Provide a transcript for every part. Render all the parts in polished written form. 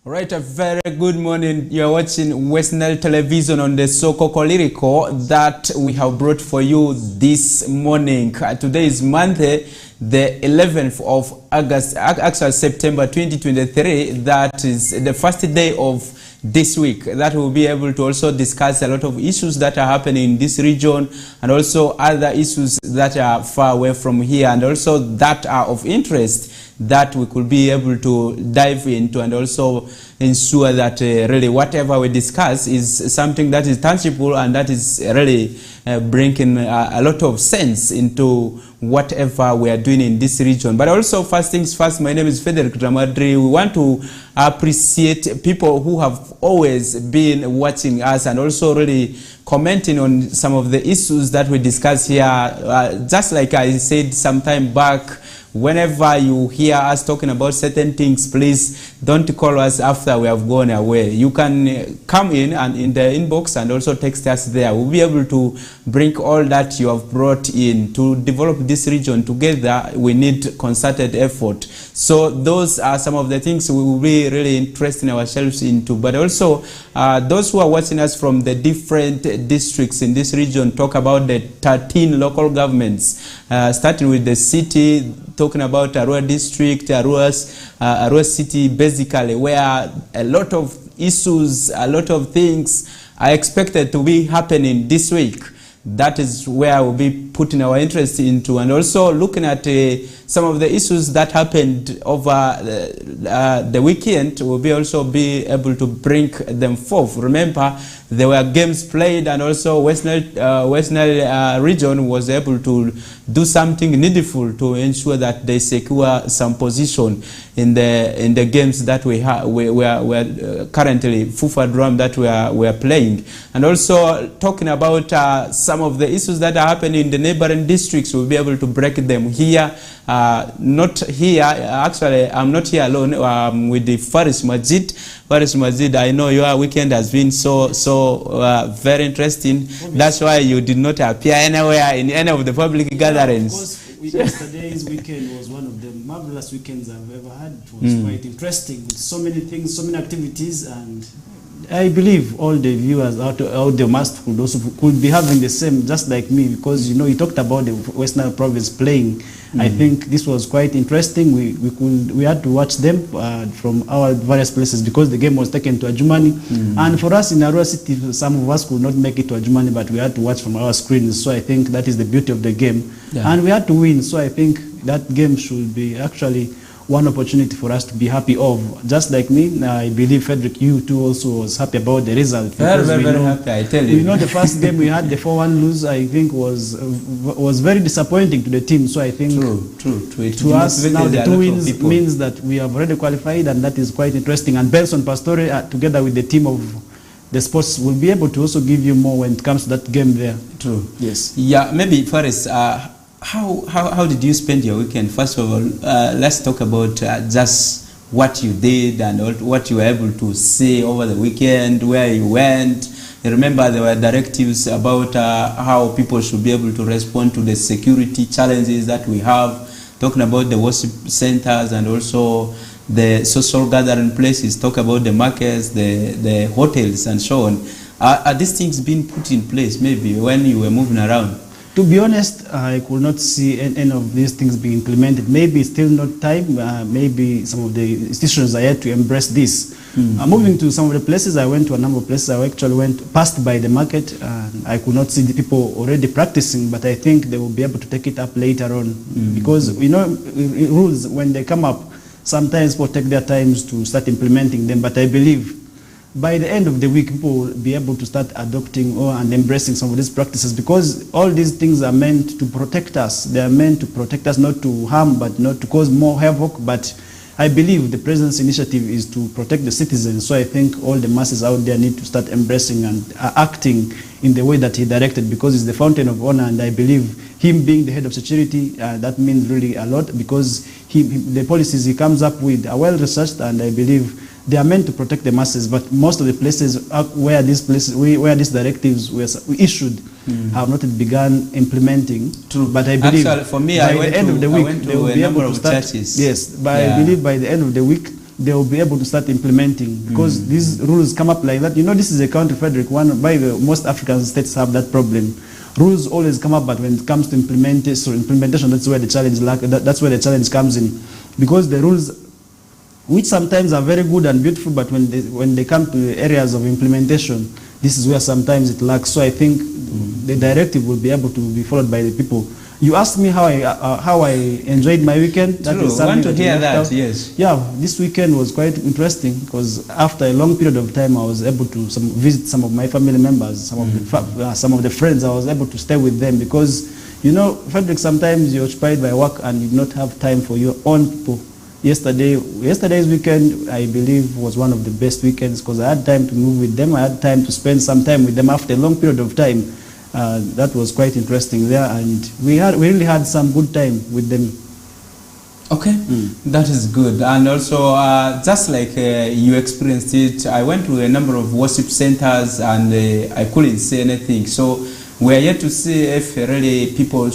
Right, a very good morning. You're watching Westnile television on the KOKOLIRIKO that we have brought for you this morning. Today is Monday, the 11th of August, actually September 2023. That is the first day of this week. That we'll be able to also discuss a lot of issues that are happening in this region and also other issues that are far away from here and also that are of interest that we could be able to dive into and also ensure that really whatever we discuss is something that is tangible and that is really bringing a lot of sense into whatever we are doing in this region. But also, first things first, my name is Frederick Dramadri. We want to appreciate people who have always been watching us and also really commenting on some of the issues that we discuss here. Just like I said some time back, whenever you hear us talking about certain things, please don't call us after we have gone away. You can come in and in the inbox and also text us there. We'll be able to bring all that you have brought in to develop this region together. We need concerted effort. So those are some of the things we will be really interesting ourselves into. But also those who are watching us from the different districts in this region talk about the 13 local governments, starting with the city, talking about Arua district, Arua city, basically, where a lot of issues, a lot of things are expected to be happening this week. That is where we'll be putting our interest into and also looking at some of the issues that happened over the weekend. We'll also be able to bring them forth. Remember, there were games played and also Westnile region was able to do something needful to ensure that they secure some position in the games that we are currently FUFA drum that we are playing. And also talking about some of the issues that are happening in the neighboring districts, we'll be able to break them here. Not here, actually I'm not here alone, with the Faris Majid. Faris Majid, I know your weekend has been so very interesting. That's why you did not appear anywhere in any of the public gatherings. Of course, yesterday's weekend was one of the marvelous weekends I've ever had. It was quite interesting with so many things, so many activities, and I believe all the viewers out the must could be having the same, just like me, because you know you talked about the Western province playing. I think this was quite interesting. We had to watch them from our various places because the game was taken to Adjumani. And for us in Arua City, some of us could not make it to Adjumani, but we had to watch from our screens. So I think that is the beauty of the game. Yeah. And we had to win. So I think that game should be actually one opportunity for us to be happy of. Just like me, I believe Frederick, you too also was happy about the result. Very happy, I tell you. We know the first game we had, the 4-1 lose, I think was very disappointing to the team. So I think true. To us now the 2 wins means that we have already qualified, and that is quite interesting. And Benson Pastore, together with the team of the sports, will be able to also give you more when it comes to that game there. True. Yes. Yeah, maybe Faris, how did you spend your weekend? First of all, let's talk about just what you did and what you were able to see over the weekend, where you went. I remember there were directives about how people should be able to respond to the security challenges that we have, talking about the worship centers and also the social gathering places, talk about the markets, the hotels and so on. Are these things being put in place maybe when you were moving around? To be honest, I could not see any of these things being implemented. Maybe it's still not time. Maybe some of the institutions are yet to embrace this. Moving to some of the places, I went to a number of places. I actually passed by the market, and I could not see the people already practicing, but I think they will be able to take it up later on. Because, you know, rules, when they come up, sometimes people take their times to start implementing them, but I believe by the end of the week, people will be able to start adopting and embracing some of these practices, because all these things are meant to protect us. They are meant to protect us, not to harm, but not to cause more havoc. But I believe the President's initiative is to protect the citizens. So I think all the masses out there need to start embracing and acting in the way that he directed, because he's the fountain of honor. And I believe him being the head of security, that means really a lot, because the policies he comes up with are well researched, and I believe they are meant to protect the masses. But most of the places where these directives were issued have not begun implementing. True. But I believe actually, for me, by the end of the week they will be able to start. Churches. Yes, but I believe by the end of the week they will be able to start implementing, because these rules come up like that. You know, this is a country, Frederick, most African states have that problem. Rules always come up, but when it comes to implementation, that's where the challenge comes in, because the rules, which sometimes are very good and beautiful, but when they come to areas of implementation, this is where sometimes it lacks. So I think the directive will be able to be followed by the people. You asked me how I enjoyed my weekend. That is something I want to hear that, yes. Yeah, this weekend was quite interesting, because after a long period of time, I was able to visit some of my family members, some of the friends. I was able to stay with them, because, you know, Frederick, sometimes you're occupied by work and you do not have time for your own people. Yesterday's weekend, I believe, was one of the best weekends, because I had time to move with them. I had time to spend some time with them after a long period of time. That was quite interesting there, and we really had some good time with them. Okay, that is good. And also, just like you experienced it, I went to a number of worship centers and I couldn't say anything. So we are yet to see if really people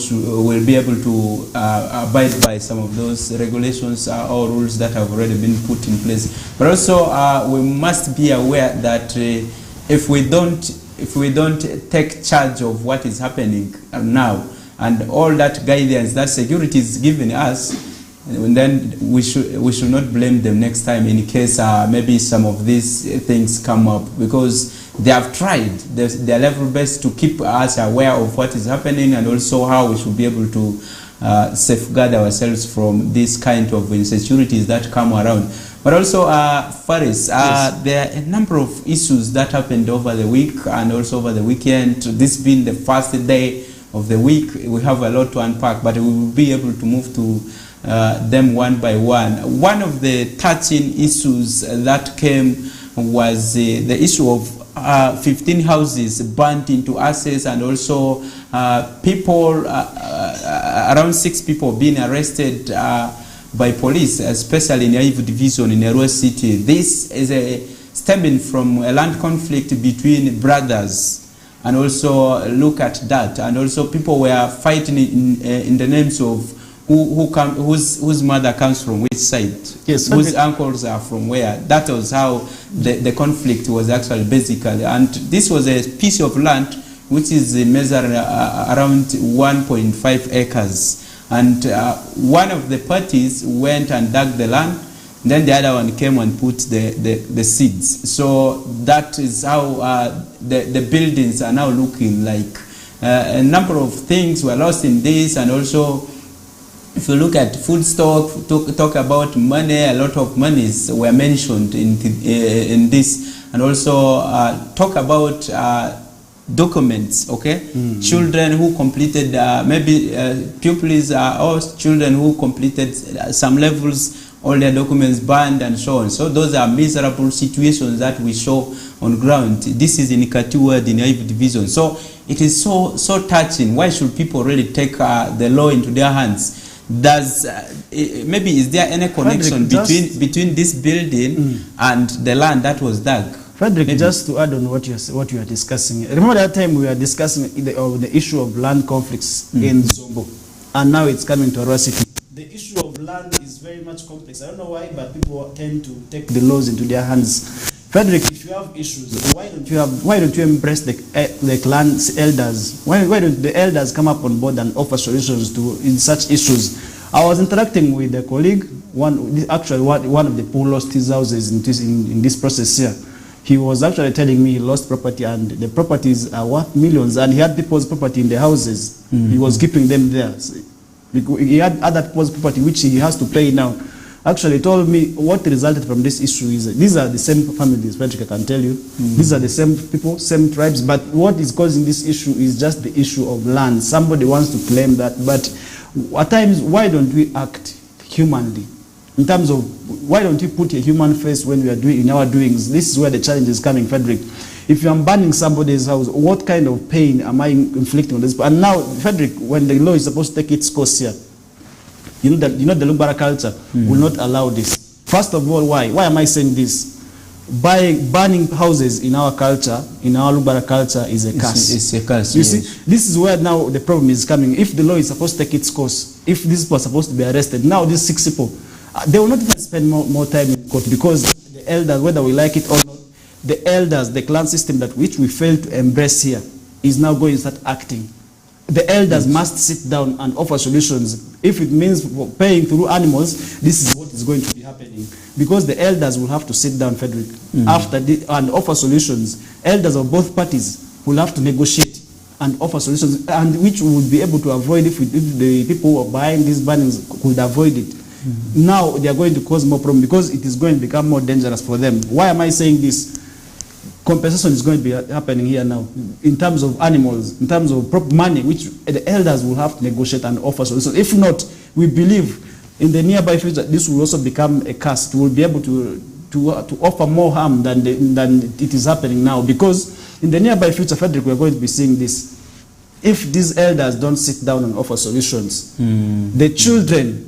will be able to abide by some of those regulations or rules that have already been put in place. But also, we must be aware that if we don't take charge of what is happening now, and all that guidance that security is giving us, and then we should not blame them next time in case maybe some of these things come up, because they have tried their level best to keep us aware of what is happening, and also how we should be able to safeguard ourselves from this kind of insecurities that come around. But also, Faris, yes, there are a number of issues that happened over the week and also over the weekend. This being the first day of the week, we have a lot to unpack, but we will be able to move to them one by one. One of the touching issues that came was the issue of 15 houses burnt into ashes, and also people, around 6 people being arrested by police, especially in Naivu Division in Arua City. This is stemming from a land conflict between brothers, and also look at that. And also people were fighting in the names of whose mother comes from which side, yes, whose uncles are from where. That was how the conflict was actually basically. And this was a piece of land which is measured around 1.5 acres. And one of the parties went and dug the land, then the other one came and put the seeds. So that is how the buildings are now looking like. A number of things were lost in this, and also if you look at food stock, talk about money, a lot of monies were mentioned in this, and also talk about documents, okay? Children who completed, maybe pupils or children who completed some levels, all their documents banned and so on. So those are miserable situations that we show on ground. This is in Katua, the Naivu Division. So it is so touching. Why should people really take the law into their hands? Maybe is there any connection between this building and the land that was dug? Frederick, just to add on what you are discussing, remember that time we were discussing the issue of land conflicts in Zombo, and now it's coming to Arua City. The issue of land is very much complex. I don't know why, but people tend to take the laws into their hands. Frederick, if you have issues, why don't you embrace the clan elders? Why don't the elders come up on board and offer solutions in such issues? I was interacting with a colleague. One of the poor lost his houses in this process here. He was actually telling me he lost property, and the properties are worth millions, and he had people's property in the houses. He was keeping them there. So he had other people's property which he has to pay now. Actually, he told me what resulted from this issue is these are the same families, which I can tell you. These are the same people, same tribes, but what is causing this issue is just the issue of land. Somebody wants to claim that, but at times, why don't we act humanly? In terms of, why don't we put a human face when we are doing in our doings? This is where the challenge is coming, Frederick. If you are burning somebody's house, what kind of pain am I inflicting on this? And now, Frederick, when the law is supposed to take its course here, you know the Lugbara culture will not allow this. First of all, why? Why am I saying this? By burning houses in our culture, in our Lugbara culture, is a curse. It's a curse. You see, this is where now the problem is coming. If the law is supposed to take its course, if these people are supposed to be arrested, now these 6 people They will not even spend more time in court, because the elders, whether we like it or not, the elders, the clan system that which we failed to embrace here, is now going to start acting. The elders must sit down and offer solutions. If it means paying through animals, this is what is going to be happening. Because the elders will have to sit down, Frederick, and offer solutions. Elders of both parties will have to negotiate and offer solutions, and which we would be able to avoid if the people who are buying these bannings could avoid it. Now they are going to cause more problem, because it is going to become more dangerous for them. Why am I saying this? Compensation is going to be happening here now, in terms of animals, in terms of money, which the elders will have to negotiate and offer solutions. If not, we believe in the nearby future this will also become a curse. We will be able to offer more harm than it is happening now, because in the nearby future, Frederick, we are going to be seeing this. If these elders don't sit down and offer solutions, the children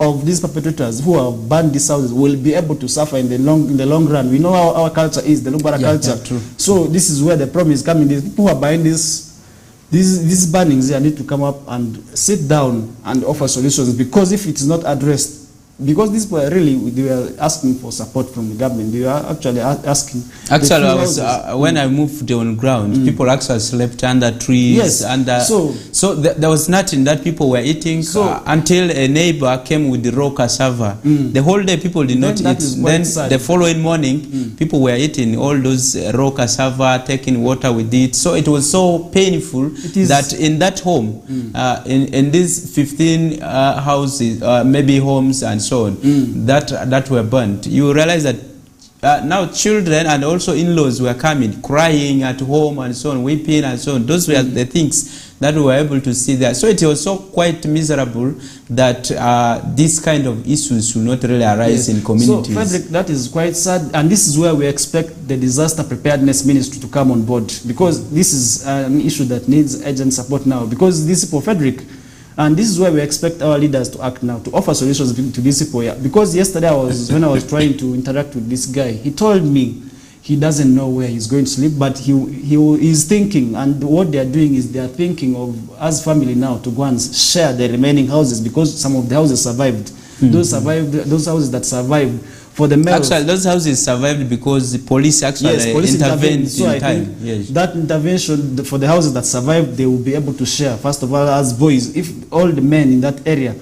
of these perpetrators who have burned these houses will be able to suffer in the long run. We know how our culture is, the Lugbara culture. Yeah, so this is where the problem is coming. The people who are buying these burnings, they need to come up and sit down and offer solutions, because if it is not addressed, because these people are really, they were asking for support from the government. They were actually asking. Actually, I was, when I moved on ground, people actually slept under trees. Yes. Under, so there was nothing that people were eating until a neighbor came with the raw cassava. The whole day people did not eat. Then the following morning, people were eating all those raw cassava, taking water with it. So it was so painful that in that home, in these 15 houses, maybe homes and so on, that were burnt, you realize that now children and also in-laws were coming, crying at home and so on, weeping and so on. Those were the things that we were able to see there. So it was so quite miserable that this kind of issues should not really arise in communities. So, Frederick, that is quite sad, and this is where we expect the Disaster Preparedness Ministry to come on board, because this is an issue that needs urgent support now, because these people, Frederick, and this is where we expect our leaders to act now, to offer solutions to these people. Yeah. Because yesterday when I was trying to interact with this guy, he told me he doesn't know where he's going to sleep, but he is thinking, and what they are doing is they are thinking of, as family now, to go and share the remaining houses, because some of the houses survived. Those houses that survived, for the males. Actually, those houses survived because the police actually intervened so in time. Yes. That intervention for the houses that survived, they will be able to share. First of all, as boys, if all the men in that area,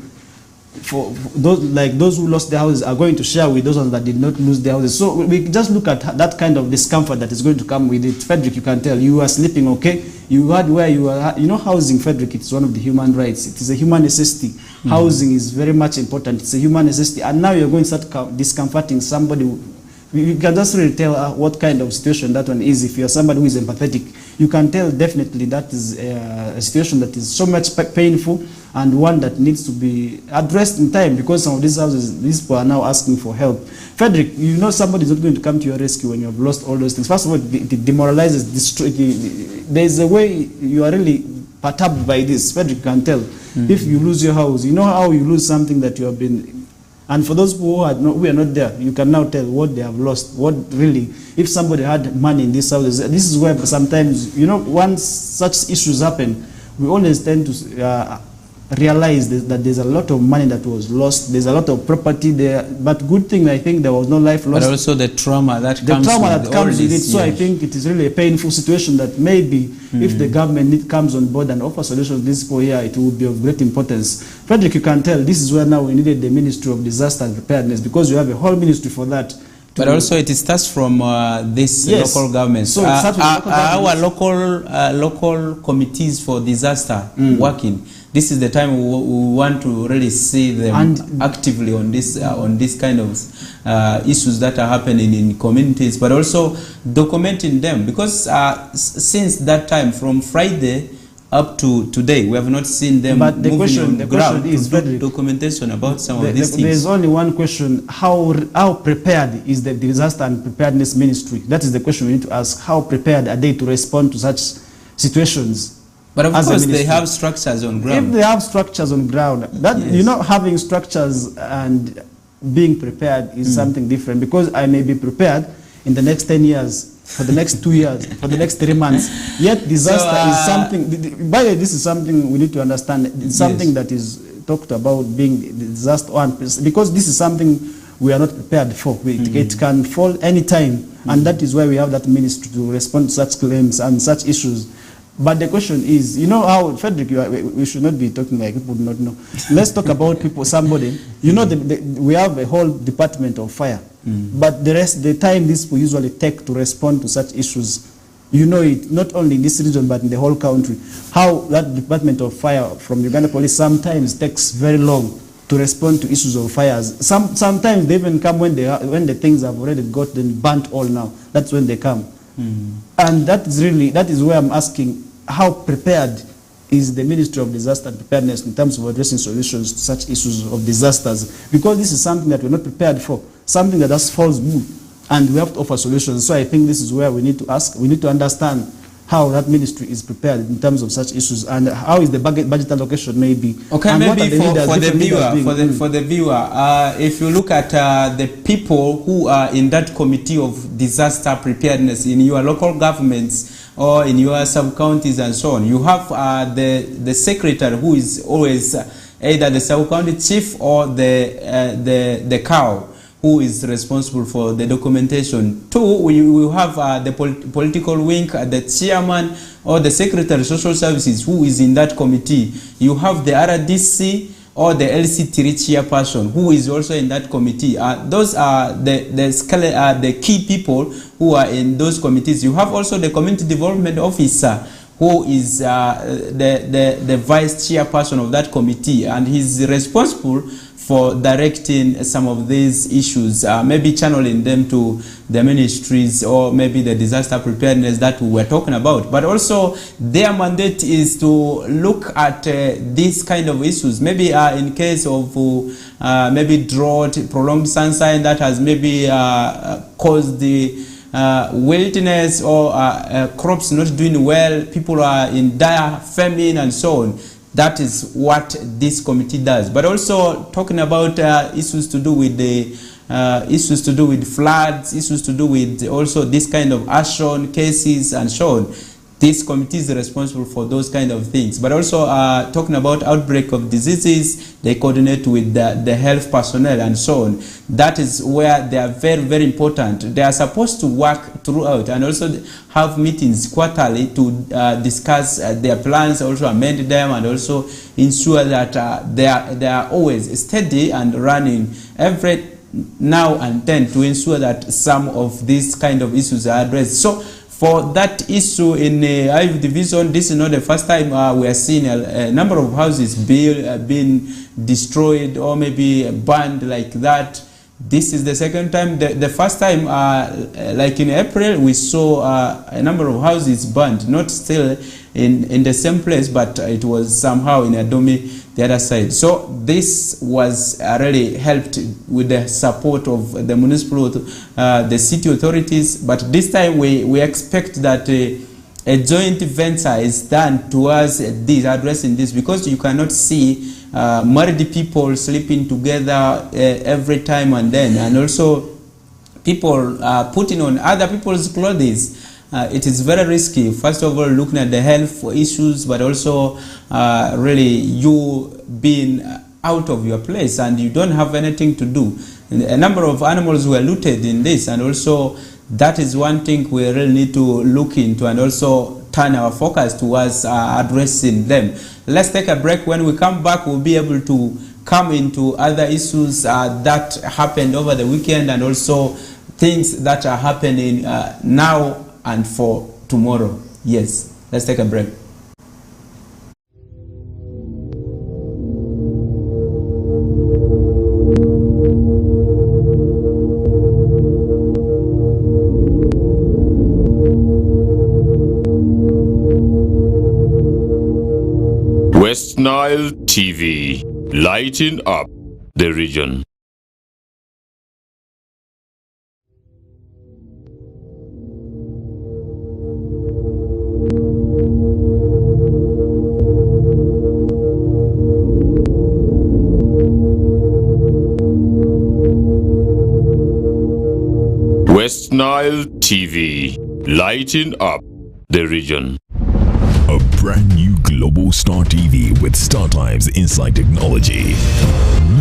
for those who lost their houses, are going to share with those ones that did not lose their houses. So we just look at that kind of discomfort that is going to come with it. Frederick, you can tell you are sleeping okay. You had where you are. You know, housing, Frederick, it's one of the human rights. It is a human necessity. Housing is very much important. It's a human necessity. And now you're going to start discomforting somebody. You can just really tell what kind of situation that one is. If you're somebody who is empathetic, you can tell definitely that is a situation that is so much painful, and one that needs to be addressed in time, because some of these houses, these people are now asking for help. Frederick, you know somebody is not going to come to your rescue when you have lost all those things. First of all, it demoralizes, there's a way you are really perturbed by this. Frederick can tell. If you lose your house, you know how you lose something that you have been. And for those people who are not there, you can now tell what they have lost. What really, if somebody had money in these houses, this is where sometimes, you know, once such issues happen, we always tend to realize that there's a lot of money that was lost. There's a lot of property there, but good thing, I think there was no life lost. But also the trauma that comes with it. So I think it is really a painful situation that maybe if the government comes on board and offers solutions to this people here, it will be of great importance. Frederick, you can tell this is where now we needed the Ministry of Disaster and Preparedness, because you have a whole ministry for that. But also it starts from this local government. So our local committees for disaster working. This is the time we want to really see them actively on this kind of issues that are happening in communities, but also documenting them, because since that time, from Friday up to today, we have not seen them moving on the ground to do documentation about some of these things. There's only one question: how prepared is the Disaster and Preparedness Ministry? That is the question we need to ask. How prepared are they to respond to such situations? But of course, they have structures on ground. If they have structures on ground, that you know, having structures and being prepared is something different. Because I may be prepared in the next 10 years, for the next 2 years, for the next 3 months. Yet disaster is something. By the way, this is something we need to understand. It's something that is talked about being disaster one, because this is something we are not prepared for. It can fall anytime, and that is why we have that ministry to respond to such claims and such issues. But the question is, you know how, Frederick, we should not be talking like people do not know. Let's talk about people, somebody, you know, we have a whole department of fire, but the time these people usually take to respond to such issues, you know it, not only in this region, but in the whole country, how that department of fire from Uganda Police sometimes takes very long to respond to issues of fires. Sometimes they even come when the things have already gotten burnt all now. That's when they come. And that is where I'm asking, how prepared is the Ministry of Disaster Preparedness in terms of addressing solutions to such issues of disasters? Because this is something that we're not prepared for, something that just falls blue, and we have to offer solutions. So I think this is where we need to ask, we need to understand how that ministry is prepared in terms of such issues, and how is the budget allocation maybe. Okay, and maybe for the viewer, if you look at the people who are in that committee of disaster preparedness in your local governments or in your sub-counties and so on, you have the secretary who is always either the sub-county chief or the cow, who is responsible for the documentation. Two, we have the political wing, the chairman or the secretary of social services who is in that committee. You have the RDC or the LC3 chairperson who is also in that committee. Those are the key people who are in those committees. You have also the community development officer who is the vice chairperson of that committee, and he's responsible for directing some of these issues, maybe channeling them to the ministries or maybe the disaster preparedness that we were talking about. But also their mandate is to look at these kind of issues, maybe in case of maybe drought, prolonged sunshine that has maybe caused the wilderness, or crops not doing well, people are in dire famine and so on. That is what this committee does. But also talking about issues to do with the floods, issues to do with also this kind of action cases and so on. This committee is responsible for those kind of things. But also talking about outbreak of diseases, they coordinate with the health personnel and so on. That is where they are very, very important. They are supposed to work throughout and also have meetings quarterly to discuss their plans, also amend them, and also ensure that they are always steady and running every now and then to ensure that some of these kind of issues are addressed. So for that issue in Ivory Division, this is not the first time we are seeing a number of houses being destroyed or maybe burned like that. This is the second time. The first time, like in April, we saw a number of houses burned, not still in the same place, but it was somehow in Adomi, the other side. So this was really helped with the support of the municipal, the city authorities. But this time we expect that a joint venture is done towards this, addressing this, because you cannot see married people sleeping together every time and then, and also people putting on other people's clothes. It is very risky. First of all, looking at the health issues, but also really you being out of your place and you don't have anything to do. A number of animals were looted in this, and also that is one thing we really need to look into and also turn our focus towards addressing them. Let's take a break. When we come back, we'll be able to come into other issues that happened over the weekend, and also things that are happening now and for tomorrow. Yes, let's take a break. Westnile TV, lighting up the region. Westnile TV, lighting up the region. brand new Global Star TV with StarTimes Inside Technology.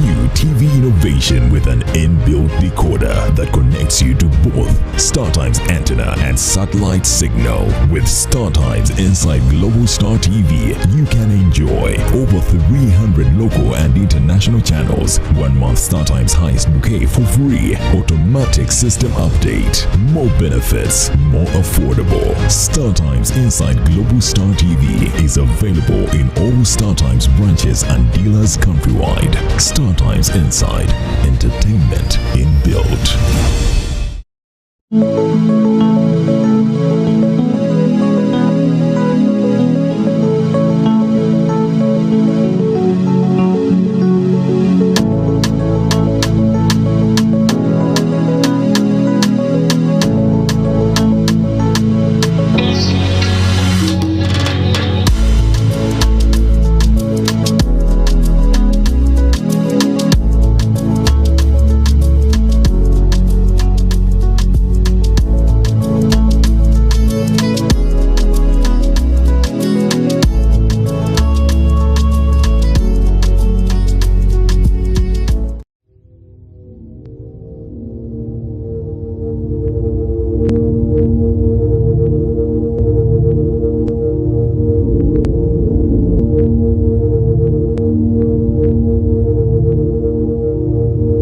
New TV innovation with an inbuilt decoder that connects you to both StarTimes antenna and satellite signal. With StarTimes Inside Global Star TV, you can enjoy over 300 local and international channels, 1 month StarTimes highest bouquet for free, automatic system update, more benefits, more affordable. StarTimes Inside Global Star TV is available in all StarTimes branches and dealers countrywide. StarTimes Inside, entertainment inbuilt.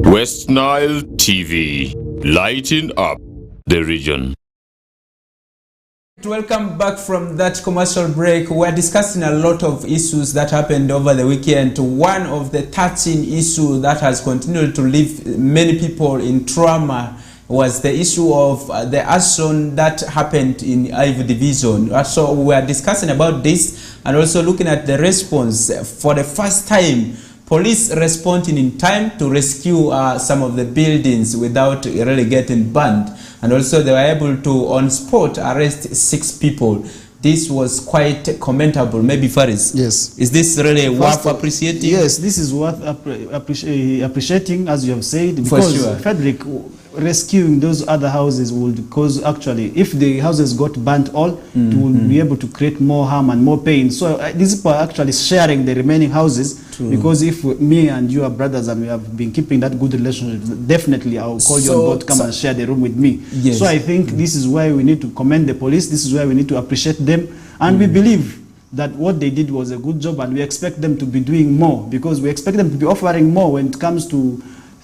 Westnile TV, lighting up the region. Welcome back from that commercial break. We're discussing a lot of issues that happened over the weekend. One of the touching issues that has continued to leave many people in trauma was the issue of the arson that happened in Ivy Division. So we are discussing about this and also looking at the response. For the first time, police responding in time to rescue some of the buildings without really getting burned. And also they were able to, on spot, arrest 6 people. This was quite commendable. Maybe Faris? Yes. Is this really worth appreciating? Yes, this is worth appreciating, as you have said, because For sure. Frederick, rescuing those other houses would cause, actually, if the houses got burnt all, it would be able to create more harm and more pain. So these people are actually sharing the remaining houses. True. Because if me and you are brothers and we have been keeping that good relationship, definitely I'll call you on board, come and share the room with me. Yes. So I think this is why we need to commend the police. This is why we need to appreciate them. And we believe that what they did was a good job, and we expect them to be doing more, because we expect them to be offering more when it comes to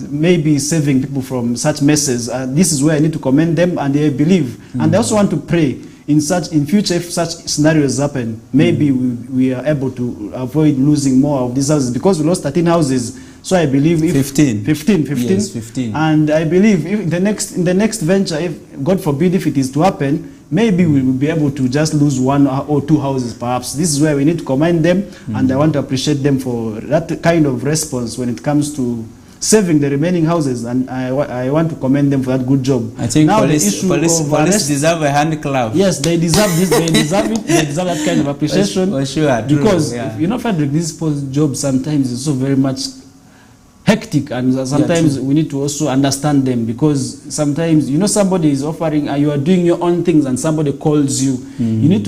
maybe saving people from such messes. This is where I need to commend them, and they believe. And I also want to pray in future, if such scenarios happen, maybe we are able to avoid losing more of these houses, because we lost 13 houses. So I believe if 15. Yes, 15. And I believe if in the next venture, if God forbid if it is to happen, maybe we will be able to just lose 1 or 2 houses perhaps. This is where we need to commend them, and I want to appreciate them for that kind of response when it comes to saving the remaining houses, and I want to commend them for that good job. I think now police deserve a hand clap. Yes, they deserve this. They deserve it. They deserve that kind of appreciation. For sure, because yeah. you know, Frederick, this job sometimes is so very much hectic, and sometimes we need to also understand them, because sometimes, you know, somebody is offering, you are doing your own things, and somebody calls you. You need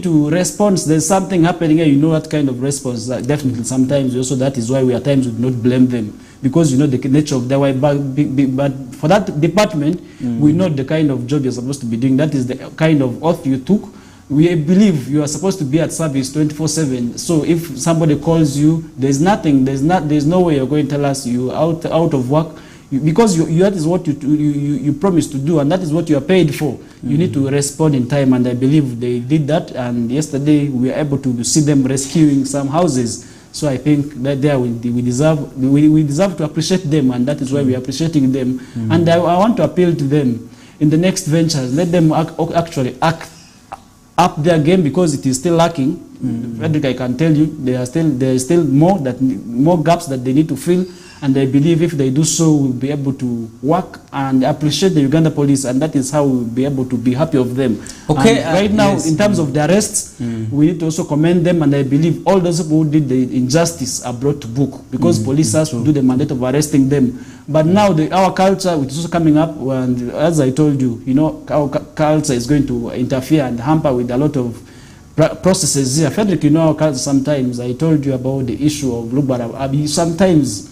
to respond. There's something happening here. You know that kind of response. Definitely, sometimes also that is why we at times would not blame them, because you know the nature of their work. But for that department, we know the kind of job you're supposed to be doing. That is the kind of oath you took. We believe you are supposed to be at service 24/7. So if somebody calls you, there's no way you're going to tell us you out of work, because that is what you promised to do, and that is what you are paid for. You need to respond in time, and I believe they did that. And yesterday we were able to see them rescuing some houses. So I think that there we deserve to appreciate them, and that is why we are appreciating them. And I want to appeal to them in the next ventures. Let them actually act up their game, because it is still lacking. Frederick, I can tell you, there is still more gaps that they need to fill, and I believe if they do so, we'll be able to work and appreciate the Uganda police, and that is how we'll be able to be happy of them. Okay, right now, yes, in terms of the arrests, we need to also commend them, and I believe all those people who did the injustice are brought to book, because police has to do the mandate of arresting them. But now our culture, which is also coming up, and as I told you, you know, our culture is going to interfere and hamper with a lot of processes here. Frederick, you know, sometimes I told you about the issue of Lugbara. Sometimes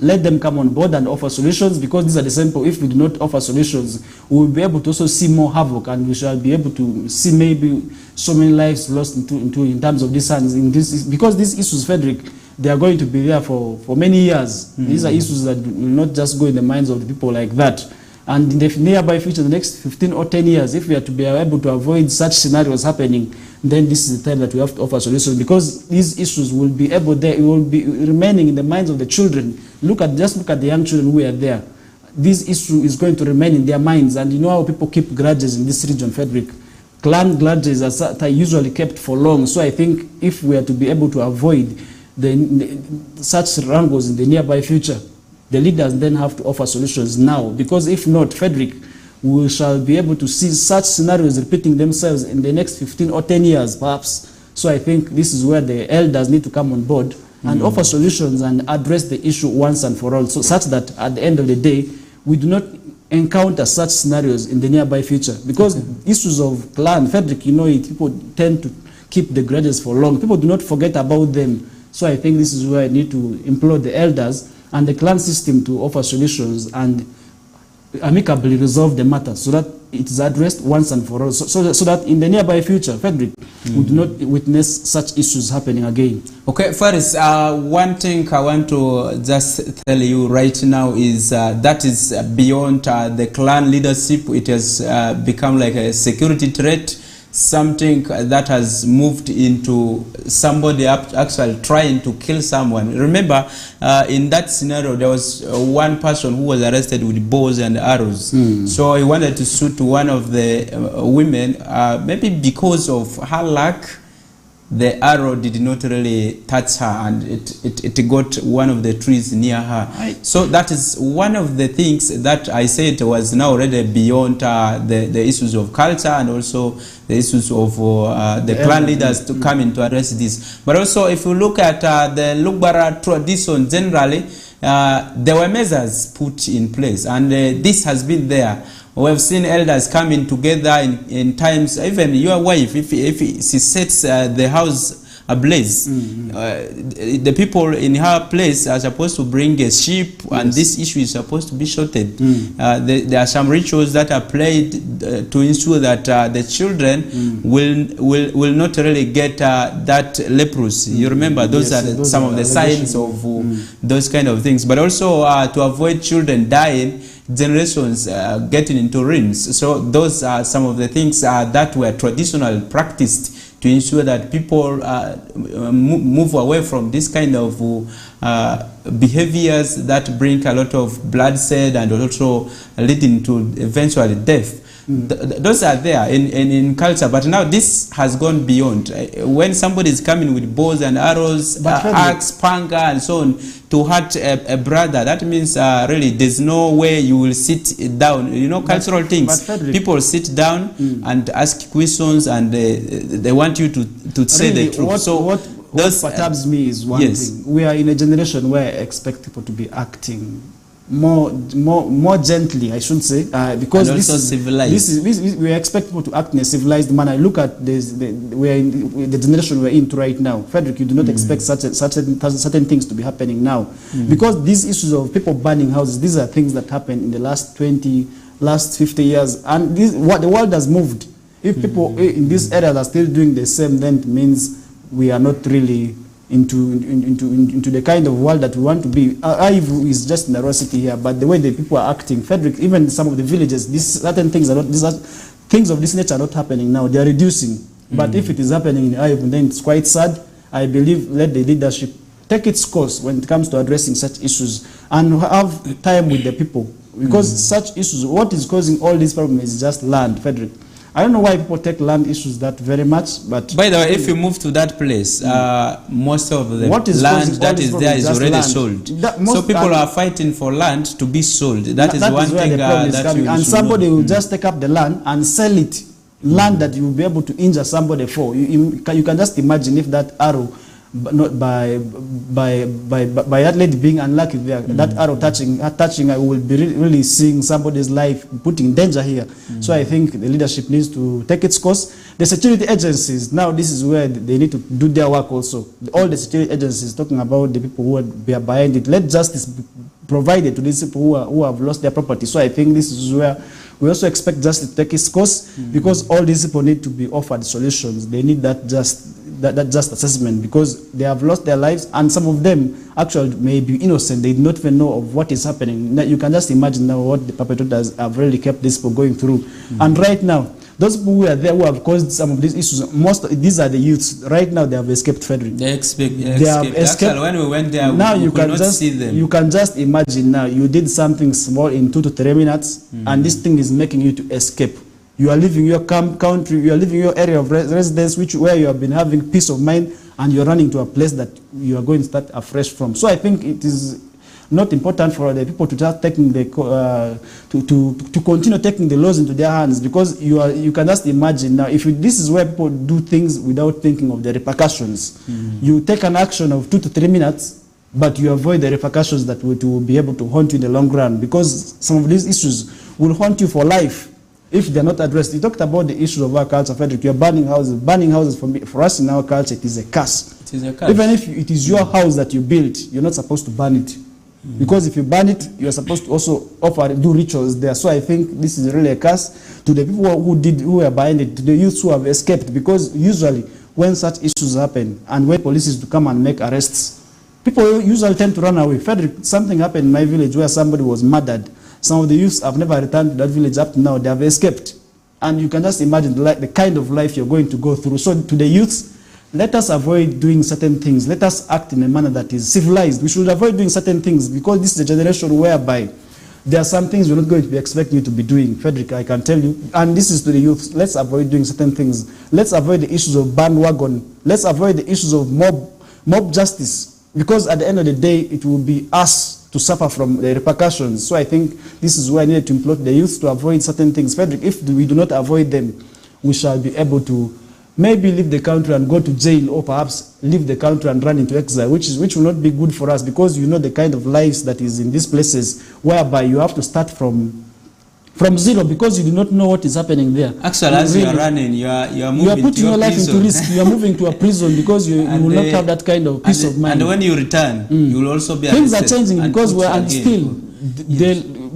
let them come on board and offer solutions, because these are the simple. If we do not offer solutions, we will be able to also see more havoc, and we shall be able to see maybe so many lives lost in terms of this, because these issues, Frederick, they are going to be there for many years. These are issues that will not just go in the minds of the people like that. And in the nearby future, the next 15 or 10 years, if we are to be able to avoid such scenarios happening, then this is the time that we have to offer solutions, because these issues will be able there, it will be remaining in the minds of the children. Just look at the young children who are there. This issue is going to remain in their minds, and you know how people keep grudges in this region, Frederick. Clan grudges are usually kept for long. So I think if we are to be able to avoid such wrangles in the nearby future, the leaders then have to offer solutions now, because if not, Frederick, we shall be able to see such scenarios repeating themselves in the next 15 or 10 years, perhaps. So I think this is where the elders need to come on board and offer solutions and address the issue once and for all, so such that at the end of the day, we do not encounter such scenarios in the nearby future. Because issues of clan, Frederick, you know, people tend to keep the grudges for long. People do not forget about them. So I think this is where I need to implore the elders and the clan system to offer solutions and amicably resolve the matter, so that it is addressed once and for all, so that in the nearby future, Frederick, we do not witness such issues happening again. Okay, Faris, one thing I want to just tell you right now is that is beyond the clan leadership. It has become like a security threat, something that has moved into somebody actually trying to kill someone. Remember, in that scenario, there was one person who was arrested with bows and arrows. So he wanted to shoot one of the women, maybe because of her luck. The arrow did not really touch her, and it got one of the trees near her. So that is one of the things that I said was now already beyond the issues of culture, and also the issues of the clan leaders to come in to address this. But also, if you look at the Lugbara tradition generally, there were measures put in place, and this has been there. We have seen elders coming together in times, even your wife, if she sets the house ablaze, the people in her place are supposed to bring a sheep, and this issue is supposed to be sorted. There are some rituals that are played to ensure that the children will not really get that leprosy. You remember, those are some of the signs of those kind of things. But also to avoid children dying, generations getting into ruins. So those are some of the things that were traditionally practiced to ensure that people move away from this kind of behaviors that bring a lot of bloodshed and also leading to eventually death. Those are there in culture, but now this has gone beyond. When somebody is coming with bows and arrows, axe, panga, and so on to hurt a brother, that means really there's no way you will sit down. You know, cultural things. People sit down and ask questions, and they want you to say the truth. What perturbs me is one thing. We are in a generation where I expect people to be acting more gently, I should say, because we expect people to act in a civilized manner. Look at this, we are in the generation we're in right now. Frederick, you do not expect certain things to be happening now, because these issues of people burning houses, these are things that happened in the last 50 years, and the world has moved. If people in this area are still doing the same, then it means we are not really into the kind of world that we want to be. Ivu is just narrowity here, but the way the people are acting, Frederick, even some of the villages, certain things are not, things of this nature are not happening now. They are reducing. But if it is happening in Ivu, then it's quite sad. I believe let the leadership take its course when it comes to addressing such issues and have time with the people, because such issues, what is causing all these problems is just land, Frederick. I don't know why people take land issues that very much, but... By the way, if you move to that place, most of the land that is there is already land. Sold. So people are fighting for land to be sold. That is one thing that you and somebody will just take up the land and sell it. Land that you will be able to injure somebody for. You can just imagine if that arrow, not by that lady being unlucky there, that arrow touching, I will be really seeing somebody's life put in danger here. So I think the leadership needs to take its course. The security agencies, now this is where they need to do their work also. All the security agencies talking about the people who are behind it. Let justice be provided to these people who have lost their property. So I think this is where we also expect justice to take its course, because all these people need to be offered solutions. They need that just assessment, because they have lost their lives, and some of them actually may be innocent. They do not even know of what is happening. Now, you can just imagine now what the perpetrators have really kept these people going through. And right now, those people who are there who have caused some of these issues, these are the youths. Right now, they have escaped, Frederick. They have escaped. Actually, when we went there, now we you could can not just see them. You can just imagine now you did something small in 2 to 3 minutes, and this thing is making you to escape. You are leaving your country, you are leaving your area of residence, where you have been having peace of mind, and you're running to a place that you are going to start afresh from. So I think it is not important for the people to start taking the to continue taking the laws into their hands, because you can just imagine now, if this is where people do things without thinking of the repercussions. You take an action of 2 to 3 minutes, but you avoid the repercussions that will be able to haunt you in the long run, because some of these issues will haunt you for life if they're not addressed. You talked about the issue of our culture, Frederick. You're burning houses. Burning houses, for us in our culture, it is a curse. It is a curse. Even if it is your house that you built, you're not supposed to burn it. Because if you burn it, you're supposed to also do rituals there. So I think this is really a curse to the people who were behind it, to the youths who have escaped. Because usually when such issues happen and when police is to come and make arrests, people usually tend to run away. Frederick, something happened in my village where somebody was murdered. Some of the youths have never returned to that village up to now. They have escaped. And you can just imagine the kind of life you're going to go through. So to the youths, let us avoid doing certain things. Let us act in a manner that is civilized. We should avoid doing certain things, because this is a generation whereby there are some things we're not going to be expecting you to be doing. Frederick, I can tell you. And this is to the youth. Let's avoid doing certain things. Let's avoid the issues of bandwagon. Let's avoid the issues of mob justice. Because at the end of the day, it will be us to suffer from the repercussions. So I think this is where I needed to implore the youth to avoid certain things. Frederick, if we do not avoid them, we shall be able to maybe leave the country and go to jail, or perhaps leave the country and run into exile, which will not be good for us, because you know the kind of lives that is in these places, whereby you have to start from zero, because you do not know what is happening there. Actually, as you are running, you are moving. You are putting your life into risk. You are moving to a prison, because you will not have that kind of peace of mind. And when you return, you will also be things are changing, because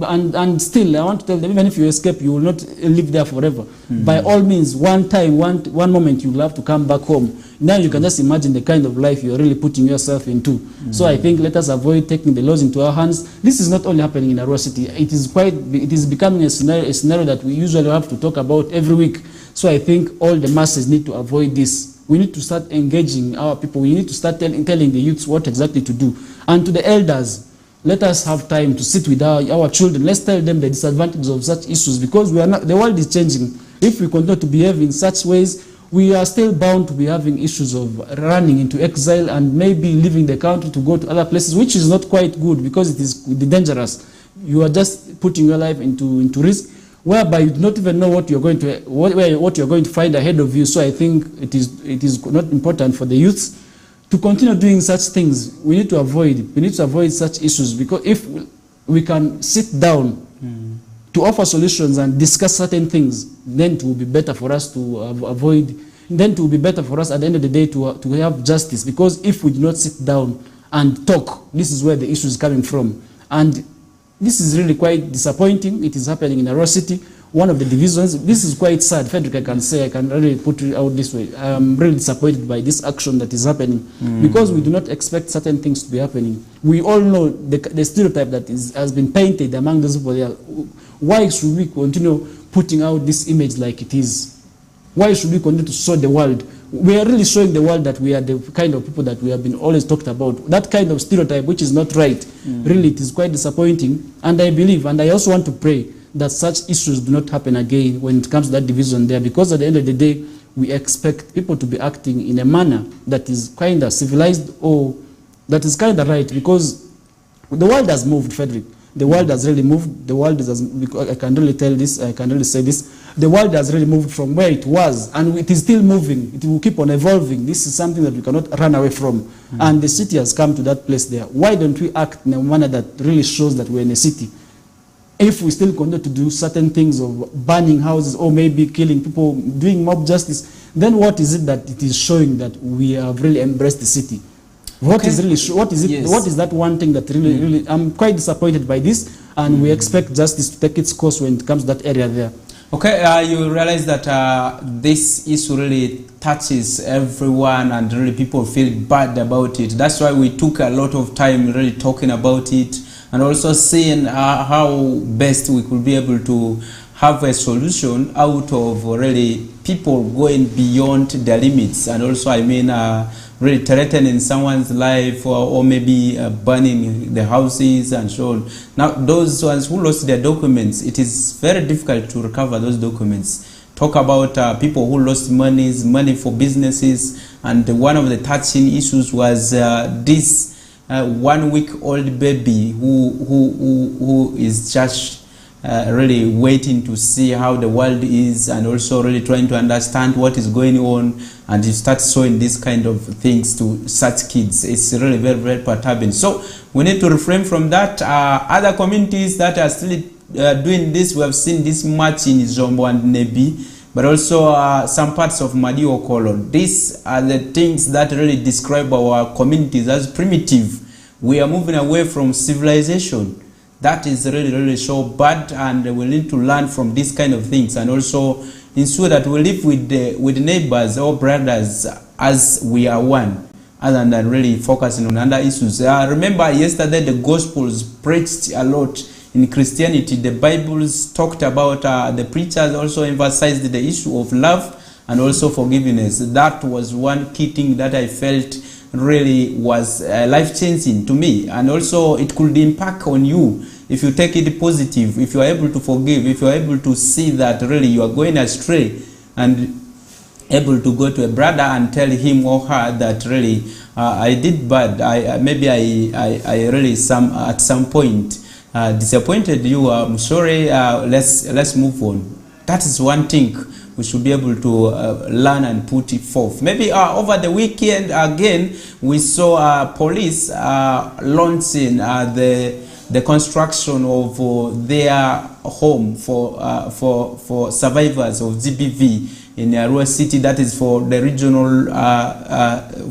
and still, I want to tell them, even if you escape, you will not live there forever. By all means, one moment, you will have to come back home. Now you can just imagine the kind of life you're really putting yourself into. So I think let us avoid taking the laws into our hands. This is not only happening in Arua City. It is becoming a scenario that we usually have to talk about every week. So I think all the masses need to avoid this. We need to start engaging our people. We need to start telling the youths what exactly to do. And to the elders, let us have time to sit with our children. Let's tell them the disadvantages of such issues, because the world is changing. If we continue to behave in such ways, we are still bound to be having issues of running into exile and maybe leaving the country to go to other places, which is not quite good, because it is dangerous. You are just putting your life into risk, whereby you do not even know what you're going to find ahead of you. So I think it is not important for the youths to continue doing such things. We need to avoid such issues, because if we can sit down to offer solutions and discuss certain things, then it will be better for us to avoid. Then it will be better for us at the end of the day to have justice. Because if we do not sit down and talk, this is where the issue is coming from. And this is really quite disappointing. It is happening in Arua City, one of the divisions. This is quite sad, Frederick. I can really put it out this way. I'm really disappointed by this action that is happening, because we do not expect certain things to be happening. We all know the stereotype that has been painted among those people there. Why should we continue putting out this image like it is? Why should we continue to show the world? We are really showing the world that we are the kind of people that we have been always talked about. That kind of stereotype, which is not right. Really, it is quite disappointing. And I believe, and I also want to pray, that such issues do not happen again when it comes to that division there, because at the end of the day, we expect people to be acting in a manner that is kind of civilized, or that is kind of right, because the world has moved, Frederick. The world has really moved. The world has, I can really tell this, I can really say this. The world has really moved from where it was, and it is still moving. It will keep on evolving. This is something that we cannot run away from. And the city has come to that place there. Why don't we act in a manner that really shows that we're in a city? if we still continue to do certain things of burning houses or maybe killing people, doing mob justice, then what is it that it is showing that we have really embraced the city? What is really what is it? Yes. What is that one thing that really I'm quite disappointed by this, and we expect justice to take its course when it comes to that area there. Okay, you realize that this issue really touches everyone and really people feel bad about it. That's why we took a lot of time really talking about it and also seeing how best we could be able to have a solution out of really people going beyond their limits, and also I mean really threatening someone's life or maybe burning the houses and so on. Now those ones who lost their documents, it is very difficult to recover those documents. Talk about people who lost money for businesses, and one of the touching issues was this 1-week-old baby who is just really waiting to see how the world is, and also really trying to understand what is going on, and you start showing these kind of things to such kids. It's really very, very perturbing. So we need to refrain from that. Other communities that are still doing this, we have seen this much in Zombo and Nebi, but also some parts of Madi Okolo. These are the things that really describe our communities as primitive. We are moving away from civilization. That is really, really so bad, and we need to learn from these kind of things, and also ensure that we live with neighbors or brothers as we are one, other than really focusing on other issues. Remember yesterday the Gospels preached a lot in Christianity. The Bibles talked about, the preachers also emphasized the issue of love and also forgiveness. That was one key thing that I felt really was life-changing to me, and also it could impact on you if you take it positive, if you are able to forgive, if you are able to see that really you are going astray, and able to go to a brother and tell him or her that really I did bad, maybe I really at some point disappointed you, I'm sorry, let's move on. That is one thing we should be able to learn and put it forth. Maybe over the weekend again we saw police launching the construction of their home for survivors of GBV in Arua City. That is for the regional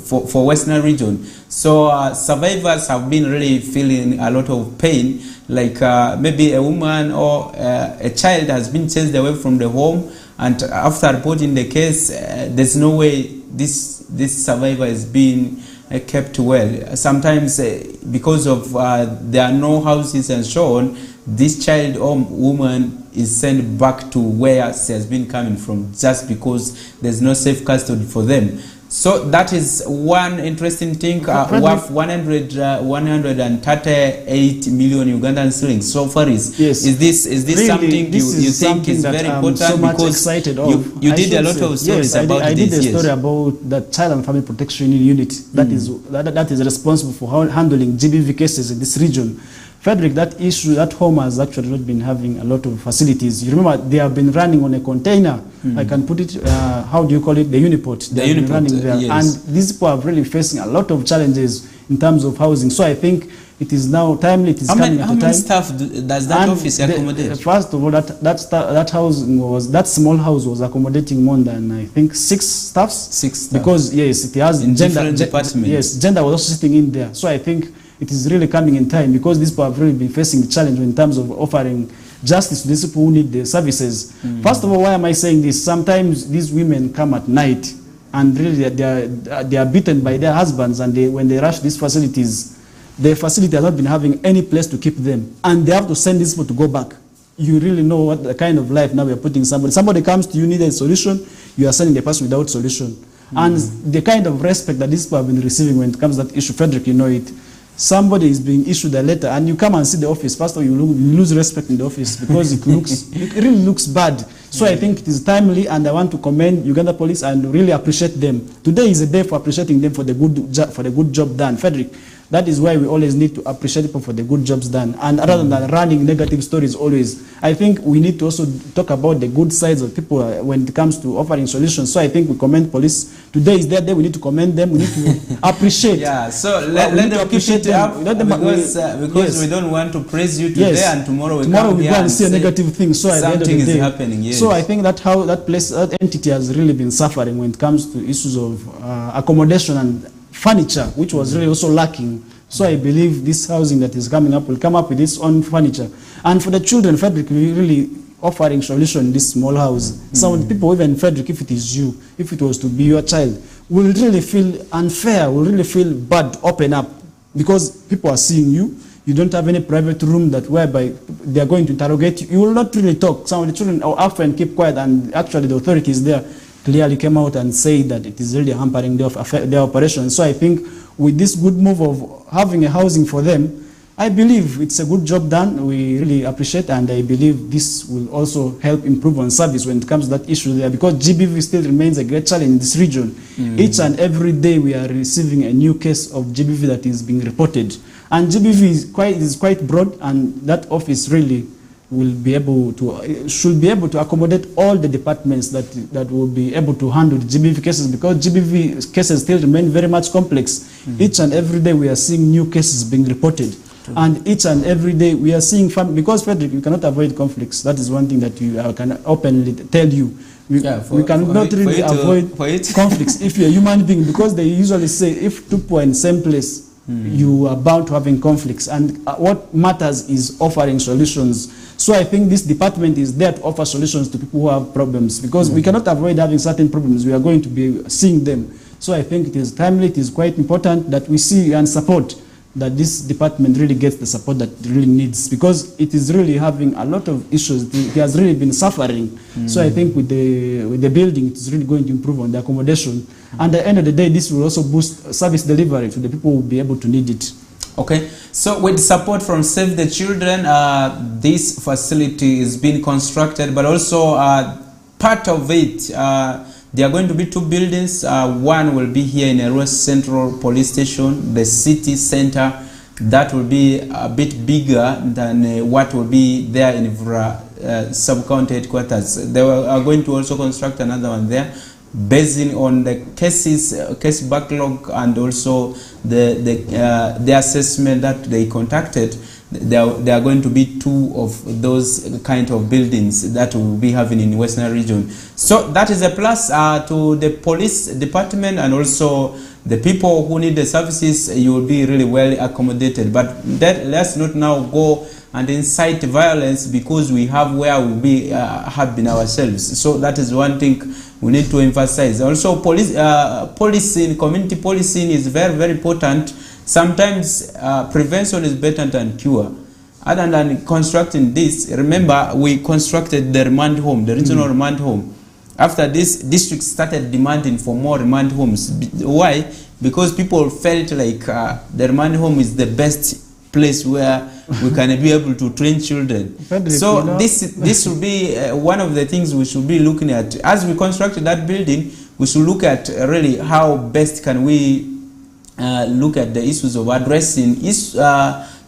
for Westnile region. So survivors have been really feeling a lot of pain, like maybe a woman or a child has been chased away from the home, and after reporting the case, there's no way this survivor is being kept well. Sometimes because of there are no houses and so on, this child or woman is sent back to where she has been coming from, just because there's no safe custody for them. So that is one interesting thing, worth 138 million Ugandan shillings so far. Is this really, something you think is very important? So much because excited you did a lot of stories about I this. did a story about the Child and Family Protection Unit that is responsible for handling GBV cases in this region. Frederick, that issue, that home has actually not been having a lot of facilities. You remember they have been running on a container. I can put it, how do you call it? The uniport. They have been running there. Yes. And these people are really facing a lot of challenges in terms of housing. So I think it is now timely. It is coming at a time. How many staff does that office accommodate? First of all, that small house was accommodating more than, I think, 6 staffs. 6 staff. Because yes, it has in different departments. Yes, gender was also sitting in there. So I think it is really coming in time, because these people have really been facing the challenge in terms of offering justice to these people who need the services. First of all, why am I saying this? Sometimes these women come at night and really they are beaten by their husbands, and when they rush these facilities, the facility has not been having any place to keep them, and they have to send these people to go back. You really know what the kind of life now we are putting somebody. Somebody comes to you, need a solution, you are sending the person without solution. And the kind of respect that these people have been receiving when it comes to that issue, Frederick, you know it. Somebody is being issued a letter and you come and see the office. First of all, you lose respect in the office because it really looks bad. So I think it is timely, and I want to commend Uganda Police and really appreciate them. Today is a day for appreciating them for the good job done. Frederick, That is why we always need to appreciate people for the good jobs done. And rather than running negative stories always, I think we need to also talk about the good sides of people when it comes to offering solutions. So I think we commend police. Today is their day. We need to commend them. We need to appreciate. Yeah, so let them keep it up because yes. we don't want to praise you today Yes. and tomorrow we go here and see a negative thing. So at the end of something the day, is happening. Yes. So I think that how that place, that entity has really been suffering when it comes to issues of accommodation and furniture, which was really also lacking. So I believe this housing that is coming up will come up with its own furniture. And for the children, Frederick, we really offering solution in this small house. Some people, even Frederick, if it is you, if it was to be your child, will really feel unfair, will really feel bad to open up because people are seeing you. You don't have any private room that whereby they are going to interrogate you. You will not really talk. Some of the children often keep quiet, and actually the authorities there clearly came out and said that it is really hampering their operation. So I think with this good move of having a housing for them, I believe it's a good job done. We really appreciate, and I believe this will also help improve on service when it comes to that issue there, because GBV still remains a great challenge in this region. Each and every day we are receiving a new case of GBV that is being reported. And GBV is quite broad, and that office really will be able to, should be able to accommodate all the departments that will be able to handle GBV cases, because GBV cases still remain very much complex. Each and every day we are seeing new cases being reported. And each and every day we are seeing, because Frederick, you cannot avoid conflicts. That is one thing that I can openly tell you. We cannot really avoid conflicts if you're a human being, because they usually say if two people are in the same place, you are bound to having conflicts. And what matters is offering solutions. So I think this department is there to offer solutions to people who have problems, because we cannot avoid having certain problems. We are going to be seeing them. So I think it is timely, it is quite important that we see and support that this department really gets the support that it really needs, because it is really having a lot of issues. It has really been suffering. So I think with the building, it is really going to improve on the accommodation. And at the end of the day, this will also boost service delivery to the people who will be able to need it. Okay, so with support from Save the Children, this facility is being constructed, but also part of it, there are going to be two buildings. One will be here in Arua Central Police Station, the city center. That will be a bit bigger than what will be there in Vra sub-county headquarters. They are going to also construct another one there, based on the case backlog, and also the assessment that they conducted. There are going to be two of those kind of buildings that we'll be having in Westnile region. So that is a plus to the police department, and also the people who need the services. You will be really well accommodated. But let's not now go and incite violence, because we have where we have been ourselves. So that is one thing we need to emphasize. Also, policing, community policing is very, very important. Sometimes prevention is better than cure. Other than constructing this, remember we constructed the remand home, the regional remand home. After this, district started demanding for more remand homes. Why? Because people felt like the remand home is the best place where we can be able to train children. So this will be one of the things we should be looking at. As we constructed that building, we should look at really how best can we look at the issues of addressing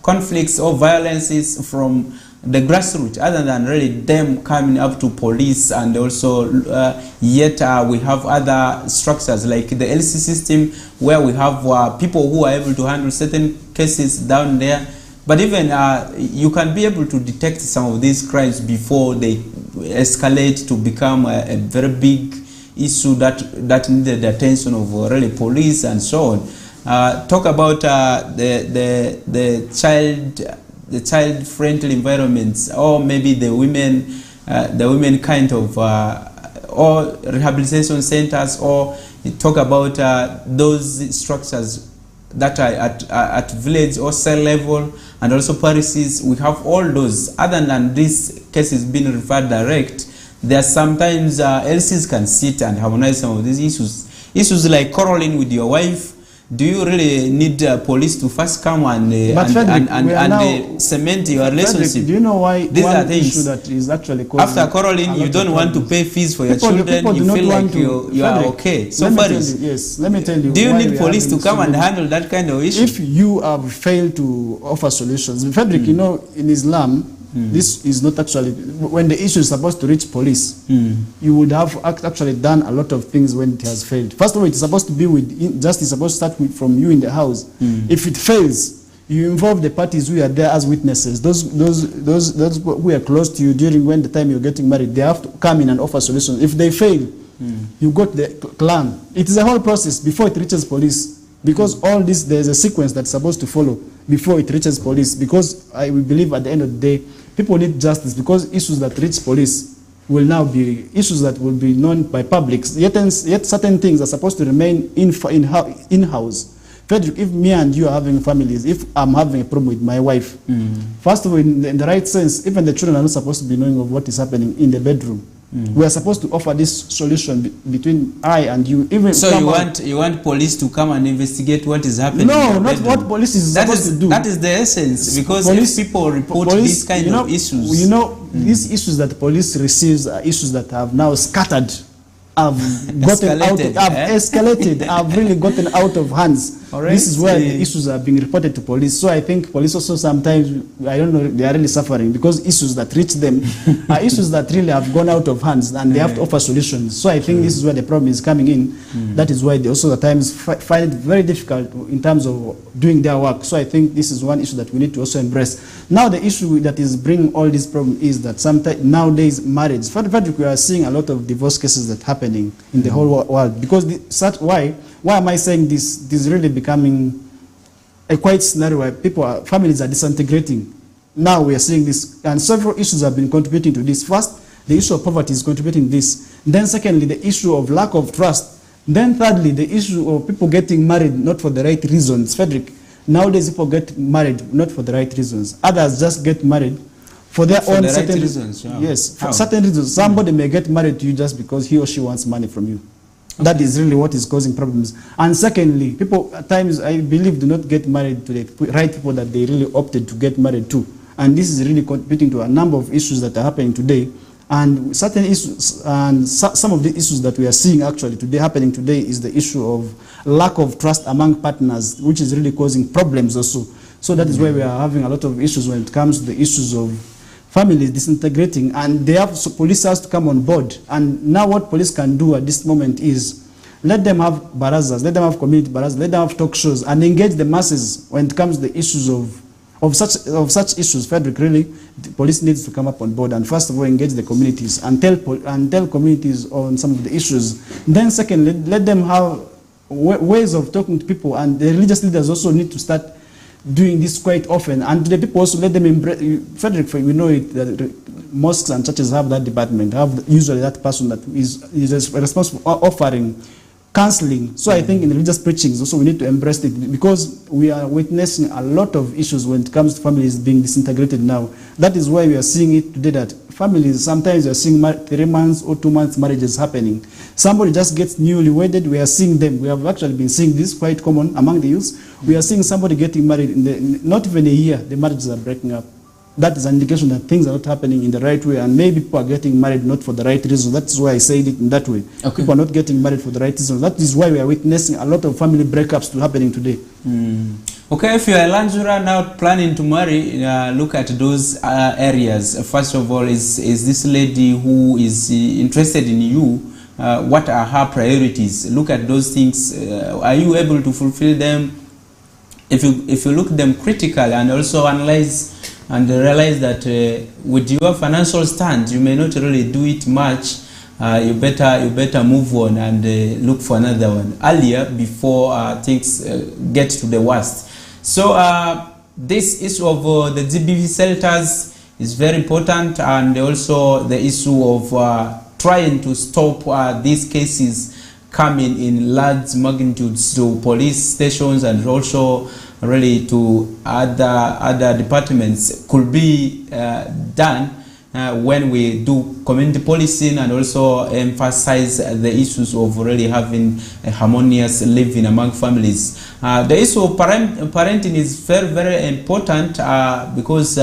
conflicts or violences from the grassroots, other than really them coming up to police. And also yet we have other structures like the LC system, where we have people who are able to handle certain cases down there. But even you can be able to detect some of these crimes before they escalate to become a very big issue that needed the attention of really police and so on. Talk about the child-friendly environments, or maybe the women kind of, or rehabilitation centers, or talk about those structures that are at village or cell level, and also parishes. We have all those. Other than these cases being referred direct, there are sometimes LCs can sit and harmonize some of these issues. Issues like quarreling with your wife, do you really need police to first come and cement your relationship? Frederick, do you know why these one are things issue that is actually causing after quarreling you don't want to pay fees for your children, you feel like you are okay. So let me tell you, do you need police to come and handle that kind of issue? If you have failed to offer solutions, Frederick, you know, in Islam, this is not actually, when the issue is supposed to reach police, you would have actually done a lot of things when it has failed. First of all, it's supposed to be with, justice supposed to start from you in the house. If it fails, you involve the parties who are there as witnesses. Those who are close to you during when the time you're getting married, they have to come in and offer solutions. If they fail, you got the clan. It is a whole process before it reaches police. Because all this, there's a sequence that's supposed to follow before it reaches police. Because we believe at the end of the day, people need justice, because issues that reach police will now be issues that will be known by public. Yet certain things are supposed to remain in-house. Frederick, if me and you are having families, if I'm having a problem with my wife, first of all, in the right sense, even the children are not supposed to be knowing of what is happening in the bedroom. We are supposed to offer this solution between I and you. Even so you want police to come and investigate what is happening? No, not what police is supposed to do. That is the essence, because police, if people report these kind of issues, you know, these issues that police receives are issues that have now scattered, have gotten escalated, have really gotten out of hands. Right. This is where the issues are being reported to police. So I think police also sometimes, I don't know, they are really suffering, because issues that reach them are issues that really have gone out of hands, and they have to offer solutions. So I think this is where the problem is coming in. That is why they also at times find it very difficult in terms of doing their work. So I think this is one issue that we need to also embrace. Now the issue that is bringing all this problem is that sometimes nowadays marriage, Frederick, we are seeing a lot of divorce cases that are happening in the whole world. Because why am I saying this? This is really becoming a quiet scenario where families are disintegrating. Now we are seeing this, and several issues have been contributing to this. First, the issue of poverty is contributing to this. Then secondly, the issue of lack of trust. Then thirdly, the issue of people getting married not for the right reasons. Frederick, nowadays people get married not for the right reasons. Others just get married for their own certain reasons. Yeah. Yes, for certain reasons. Somebody may get married to you just because he or she wants money from you. That is really what is causing problems. And secondly, people at times, I believe, do not get married to the right people that they really opted to get married to. And this is really contributing to a number of issues that are happening today. And certain issues, and some of the issues that we are seeing actually today, happening today, is the issue of lack of trust among partners, which is really causing problems also. So that is why we are having a lot of issues when it comes to the issues of families disintegrating, and they have police has to come on board. And now what police can do at this moment is let them have barazas, let them have community barazas, let them have talk shows, and engage the masses when it comes to the issues of such issues. Frederick, really, the police needs to come up on board and first of all engage the communities and tell communities on some of the issues. Then secondly, let them have ways of talking to people, and the religious leaders also need to start doing this quite often, and the people also let them embrace. Frederick, we know it, that mosques and churches have that department, have usually that person that is responsible for offering counseling. So I think in religious preachings also we need to embrace it, because we are witnessing a lot of issues when it comes to families being disintegrated now. That is why we are seeing it today, that families, sometimes we are seeing 3 months or 2 months marriages happening. Somebody just gets newly wedded, we are seeing them. We have actually been seeing this quite common among the youths. We are seeing somebody getting married in not even a year, the marriages are breaking up. That is an indication that things are not happening in the right way, and maybe people are getting married not for the right reasons. That's why I said it in that way. Okay. People are not getting married for the right reasons. That is why we are witnessing a lot of family breakups happening today. Okay, if you are a Lanjura now planning to marry, look at those areas. First of all, is this lady who is interested in you, what are her priorities? Look at those things. Are you able to fulfill them? If you look at them critically and also analyze and realize that with your financial stand, you may not really do it much, you better move on and look for another one earlier before things get to the worst. So this issue of the GBV shelters is very important, and also the issue of trying to stop these cases coming in large magnitudes to police stations and also really to other departments could be done when we do community policing and also emphasize the issues of really having a harmonious living among families. The issue of parenting is very, very important because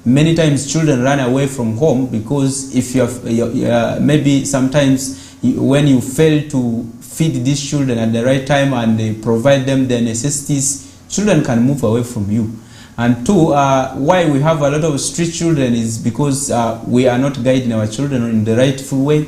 many times children run away from home because if you have, maybe sometimes when you fail to feed these children at the right time and provide them the necessities, children can move away from you. And two, why we have a lot of street children is because we are not guiding our children in the rightful way.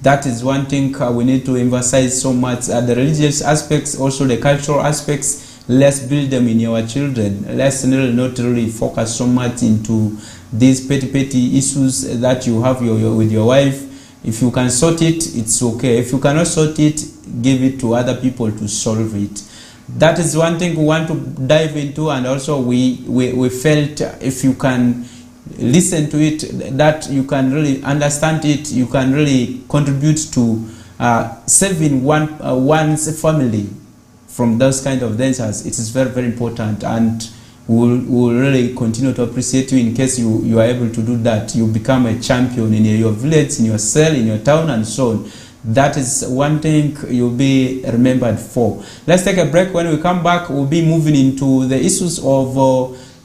That is one thing we need to emphasize so much. The religious aspects, also the cultural aspects, let's build them in our children. Let's not really focus so much into these petty issues that you have with your wife. If you can sort it, it's okay. If you cannot sort it, give it to other people to solve it. That is one thing we want to dive into, and also we felt if you can listen to it, that you can really understand it, you can really contribute to saving one's family from those kind of dangers. It is very, very important, and we'll really continue to appreciate you in case you are able to do that. You become a champion in your village, in your cell, in your town, and so on. That is one thing you'll be remembered for. Let's take a break. When we come back, we'll be moving into the issues of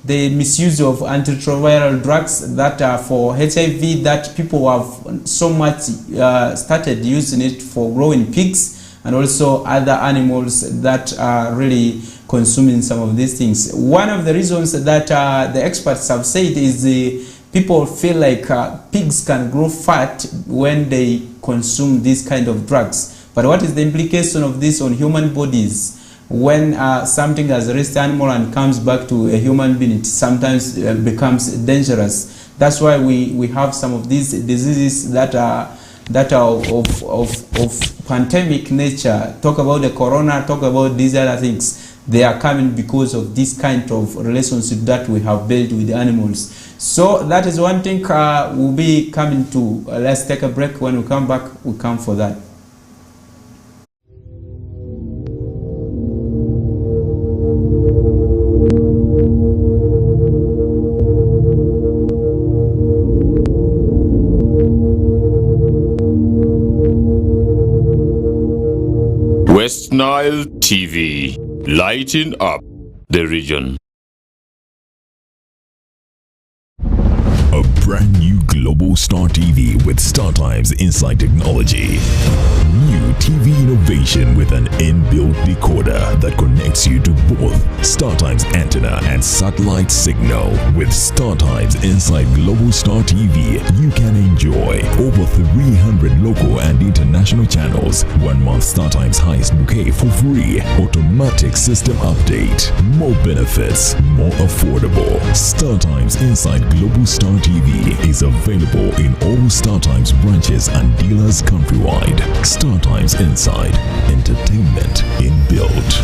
the misuse of antiretroviral drugs that are for HIV, that people have so much started using it for growing pigs and also other animals that are really consuming some of these things. One of the reasons that the experts have said is people feel like pigs can grow fat when they consume these kind of drugs. But what is the implication of this on human bodies? When something has reached animal and comes back to a human being, it sometimes becomes dangerous. That's why we have some of these diseases that are of pandemic nature. Talk about the corona, talk about these other things. They are coming because of this kind of relationship that we have built with the animals. So that is one thing we'll be coming to. Let's take a break. When we come back, we come for that. Westnile TV, lighting up the region. A brand new Global Star TV with StarTimes Inside Technology. New TV innovation with an inbuilt decoder that connects you to both StarTimes antenna and satellite signal. With StarTimes Inside Global Star TV, you can enjoy over 300 local and international channels, 1 month StarTimes highest bouquet for free, automatic system update, more benefits, more affordable. StarTimes Inside Global Star TV is available in all StarTimes branches and dealers countrywide. StarTimes Inside, entertainment inbuilt.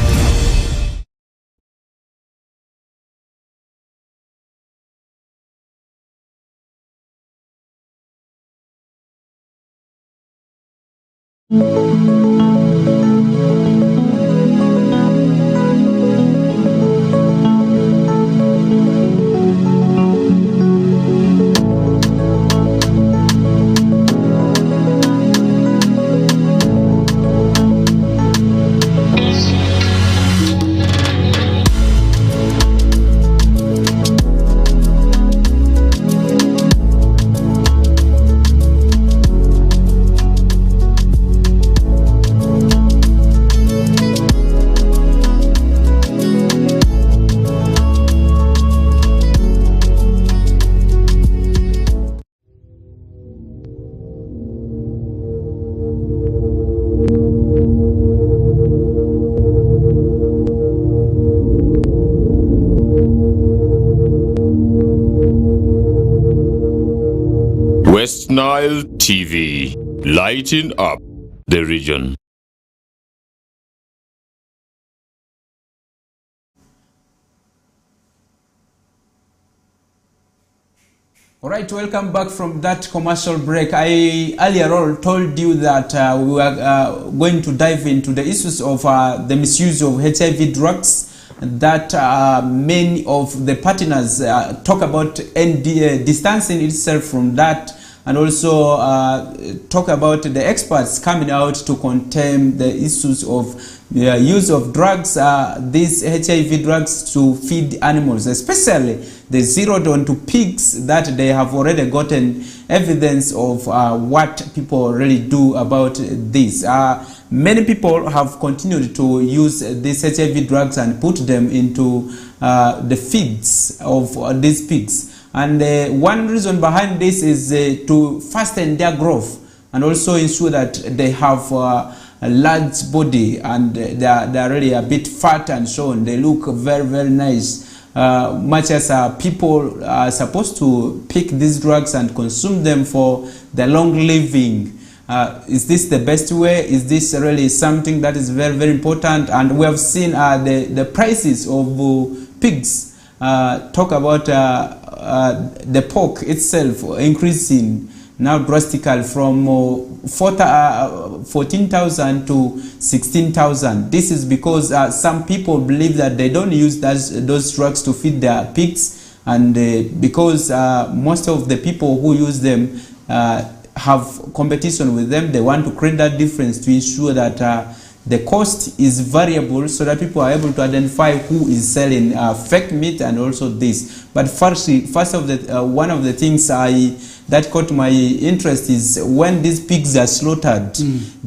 Westnile TV, lighting up the region. All right, welcome back from that commercial break. I earlier on told you that we were going to dive into the issues of the misuse of HIV drugs that many of the partners talk about distancing itself from that, and also talk about the experts coming out to condemn the issues of use of drugs, these HIV drugs to feed animals, especially they zeroed onto pigs, that they have already gotten evidence of what people really do about this. Many people have continued to use these HIV drugs and put them into the feeds of these pigs. And one reason behind this is to fasten their growth and also ensure that they have a large body and they are really a bit fat and so on. They look very, very nice. Much as people are supposed to pick these drugs and consume them for the long living. Is this the best way? Is this really something that is very, very important? And we have seen the prices of pigs. Talk about the pork itself increasing now drastically from 14,000 to 16,000. This is because some people believe that they don't use those drugs to feed their pigs, and because most of the people who use them have competition with them, they want to create that difference to ensure that the cost is variable, so that people are able to identify who is selling fake meat and also this. But one of the things that caught my interest is when these pigs are slaughtered,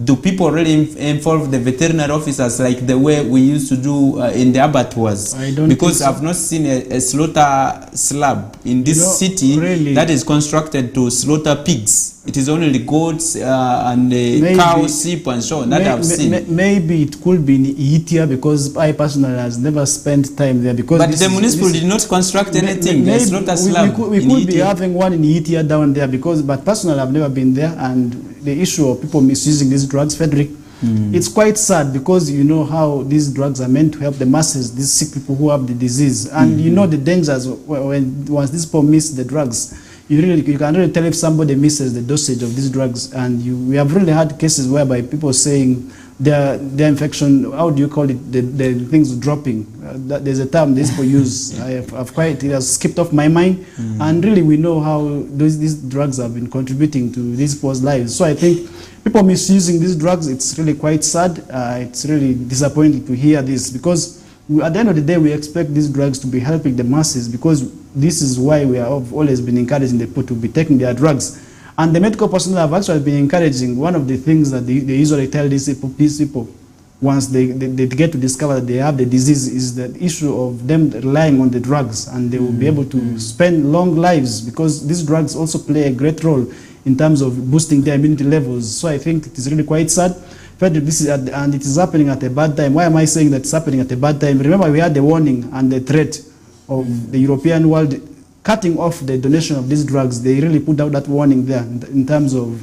do people really involve the veterinary officers like the way we used to do in the abattoirs? Because I've not seen a slaughter slab in this city really that is constructed to slaughter pigs. It is only the goats and cows, sheep and so on that I've seen. Maybe it could be in Itia, because I personally has never spent time there. Because but the municipal did not construct anything. The slaughter slab we could be having one in Itia down there, but personally I've never been there. And the issue of people misusing these drugs, Frederick, it's quite sad, because you know how these drugs are meant to help the masses, these sick people who have the disease. And you know the dangers once these people miss the drugs. You can really tell if somebody misses the dosage of these drugs. And we have really had cases whereby people saying their infection, how do you call it, the things dropping. There's a term these people use. It has skipped off my mind. And really we know how these drugs have been contributing to these people's lives. So I think people misusing these drugs, it's really quite sad. It's really disappointing to hear this, because at the end of the day, we expect these drugs to be helping the masses, because this is why we have always been encouraging the people to be taking their drugs. And the medical personnel have actually been encouraging. One of the things that they usually tell these people once they get to discover that they have the disease is the issue of them relying on the drugs, and they will be able to spend long lives, because these drugs also play a great role in terms of boosting their immunity levels. So I think it is really quite sad. Frederick, and it is happening at a bad time. Why am I saying that it's happening at a bad time? Remember, we had the warning and the threat of the European world cutting off the donation of these drugs. They really put out that warning there in terms of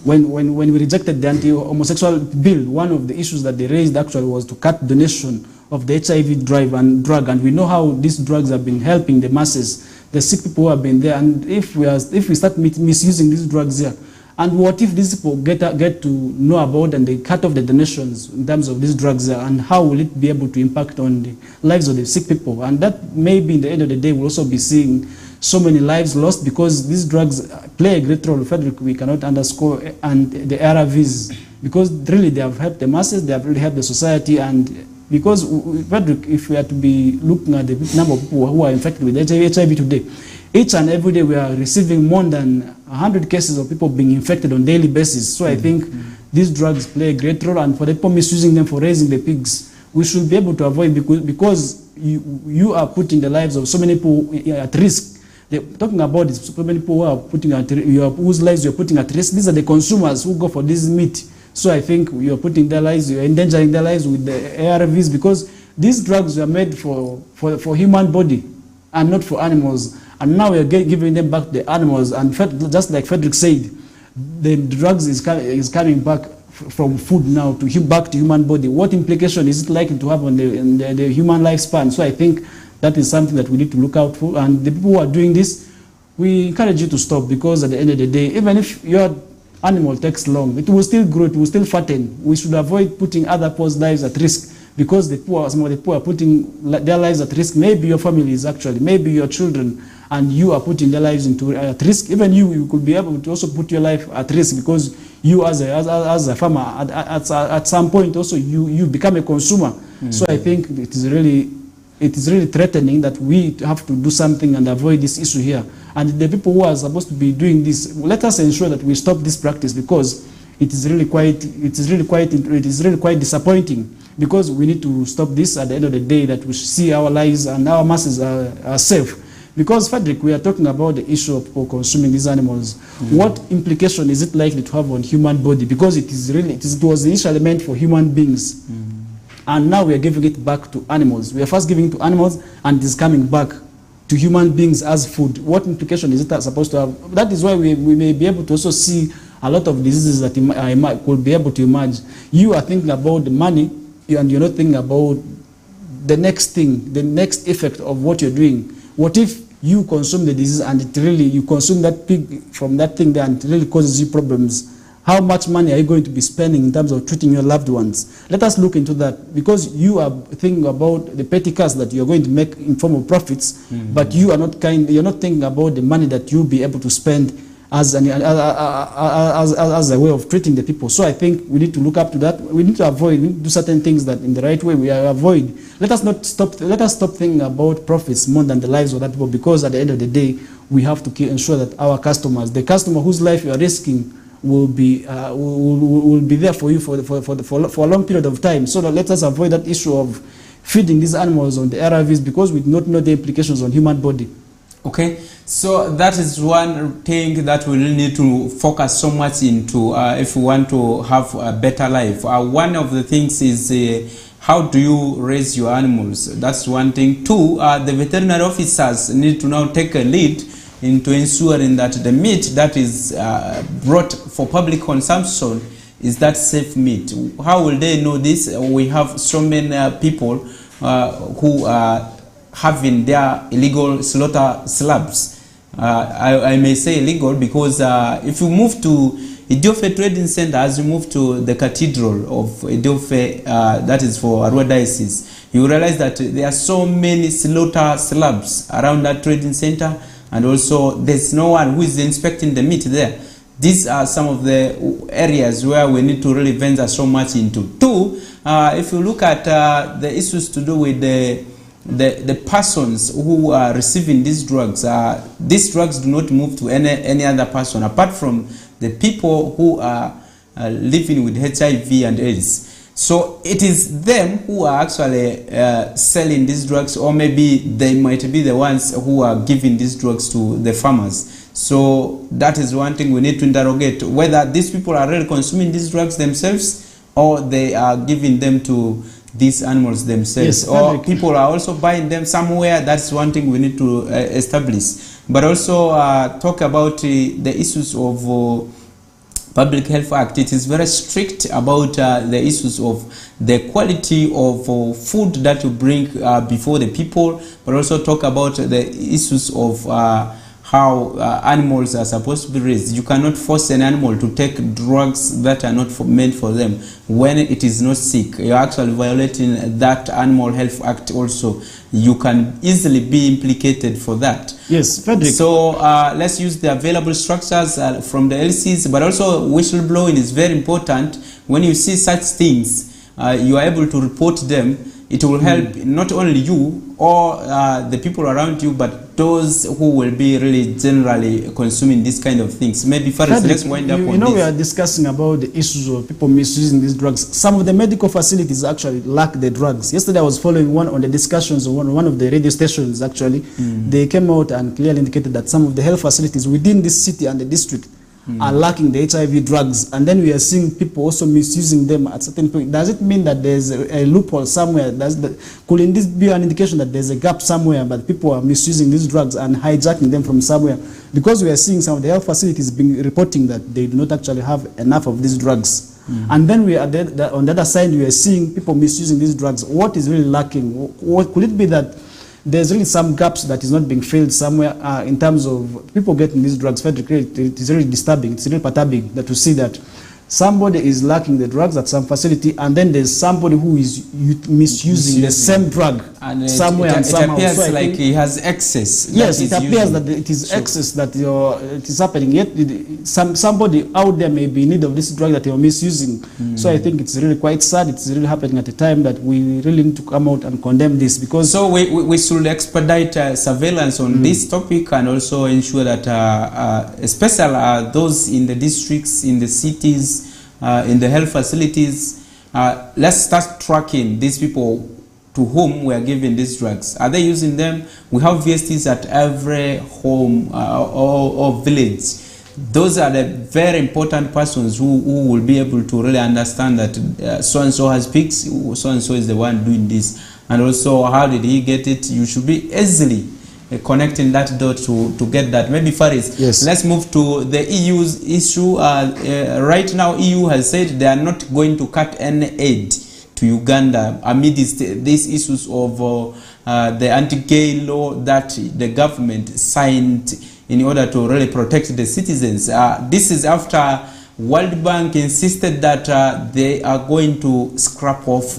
when we rejected the anti-homosexual bill. One of the issues that they raised actually was to cut donation of the HIV drug, and we know how these drugs have been helping the masses, the sick people who have been there. And if we start misusing these drugs here, and what if these people get to know about and they cut off the donations in terms of these drugs, and how will it be able to impact on the lives of the sick people? And that maybe in the end of the day we'll also be seeing so many lives lost, because these drugs play a great role, Frederick, we cannot underscore, and the ARVs, because really they have helped the masses, they have really helped the society. And because, Frederick, if we are to be looking at the number of people who are infected with HIV today, each and every day we are receiving more than 100 cases of people being infected on a daily basis. So I think these drugs play a great role, and for the people misusing them for raising the pigs, we should be able to avoid, because you are putting the lives of so many people at risk. They're talking about this, so many people who are whose lives you're putting at risk. These are the consumers who go for this meat. So I think you're putting their lives, you're endangering their lives with the ARVs, because these drugs were made for human body and not for animals. And now we are giving them back to the animals. And just like Frederick said, the drugs is coming back from food now back to human body. What implication is it likely to have on the human lifespan? So I think that is something that we need to look out for. And the people who are doing this, we encourage you to stop, because at the end of the day, even if your animal takes long, it will still grow, it will still fatten. We should avoid putting other people's lives at risk, because the poor, some of the poor are putting their lives at risk. Maybe your family is actually, maybe your children, and you are putting their lives at risk. Even you could be able to also put your life at risk, because you as a farmer, at some point also you become a consumer. So I think it is really threatening that we have to do something and avoid this issue here. And the people who are supposed to be doing this, let us ensure that we stop this practice, because it is really quite disappointing, because we need to stop this at the end of the day, that we see our lives and our masses are safe. Because, Frederick, we are talking about the issue of consuming these animals. What implication is it likely to have on human body? Because it was initially meant for human beings. And now we are giving it back to animals. We are first giving it to animals, and it is coming back to human beings as food. What implication is it supposed to have? That is why we may be able to also see a lot of diseases that could be able to emerge. You are thinking about the money, and you're not thinking about the next thing, the next effect of what you're doing. What if you consume the disease and you consume that pig from that thing there, and it really causes you problems? How much money are you going to be spending in terms of treating your loved ones? Let us look into that, because you are thinking about the petty cash that you're going to make in form of profits, but you're not thinking about the money that you'll be able to spend as a way of treating the people. So I think we need to look up to that. We need to do certain things that in the right way we avoid. Let us stop thinking about profits more than the lives of other people, because at the end of the day, we have to ensure that our customers, the customer whose life you are risking, will be there for you for a long period of time. So let us avoid that issue of feeding these animals on the ARVs, because we do not know the implications on human body. Okay, so that is one thing that we really need to focus so much into if we want to have a better life. One of the things is how do you raise your animals? That's one thing. Two, the veterinary officers need to now take a lead into ensuring that the meat that is brought for public consumption is that safe meat. How will they know this? We have so many people who are having their illegal slaughter slabs. I may say illegal because if you move to Idiofe Trading Center, as you move to the Cathedral of Idiofe, that is for Arua Diocese, you realize that there are so many slaughter slabs around that trading center, and also there's no one who is inspecting the meat there. These are some of the areas where we need to really venture so much into. Two, if you look at the issues to do with the persons who are receiving these drugs do not move to any other person apart from the people who are living with HIV and AIDS. So it is them who are actually selling these drugs, or maybe they might be the ones who are giving these drugs to the farmers. So that is one thing we need to interrogate, whether these people are really consuming these drugs themselves, or they are giving them to these animals themselves, yes, or people are also buying them somewhere. That's one thing we need to establish. But also talk about the issues of Public Health Act. It is very strict about the issues of the quality of food that you bring before the people, but also talk about the issues of how animals are supposed to be raised. You cannot force an animal to take drugs that are not meant for them when it is not sick. You're actually violating that Animal Health Act also. You can easily be implicated for that. Yes, Frederick. So let's use the available structures from the LCs, but also whistleblowing is very important. When you see such things, you are able to report them. It will help not only you or the people around you, but those who will be really generally consuming these kind of things. Maybe first, let's wind up on this. You know, we are discussing about the issues of people misusing these drugs. Some of the medical facilities actually lack the drugs. Yesterday I was following one on the discussions on one of the radio stations actually. They came out and clearly indicated that some of the health facilities within this city and the district are lacking the HIV drugs, and then we are seeing people also misusing them at certain point. Does it mean that there's a loophole somewhere? Could this be an indication that there's a gap somewhere, but people are misusing these drugs and hijacking them from somewhere? Because we are seeing some of the health facilities reporting that they do not actually have enough of these drugs. And then we are on the other side, we are seeing people misusing these drugs. What is really lacking? What could it be that there's really some gaps that is not being filled somewhere in terms of people getting these drugs? Frederick, it is really disturbing, it's really perturbing that to see that somebody is lacking the drugs at some facility, and then there's somebody who is misusing the same drug and somewhere and somehow. It appears So like he has excess. Yes, it appears that it is excess that it is happening. Yet somebody out there may be in need of this drug that you're misusing. So I think it's really quite sad. It's really happening at a time that we really need to come out and condemn this, because so we should expedite surveillance on this topic, and also ensure that especially those in the districts, in the cities, in the health facilities, let's start tracking these people to whom we are giving these drugs. Are they using them? We have VSTs at every home or village. Those are the very important persons who will be able to really understand that so-and-so has pics, so-and-so is the one doing this. And also, how did he get it? You should be easily connecting that dot to get that. Maybe Faris, yes. Let's move to the EU's issue. Right now, EU has said they are not going to cut any aid to Uganda amidst these issues of the anti-gay law that the government signed in order to really protect the citizens. This is after World Bank insisted that they are going to scrap off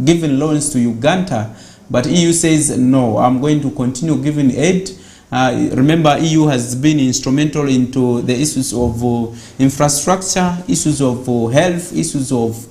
giving loans to Uganda. But EU says, no, I'm going to continue giving aid. Remember, EU has been instrumental into the issues of infrastructure, issues of health, issues of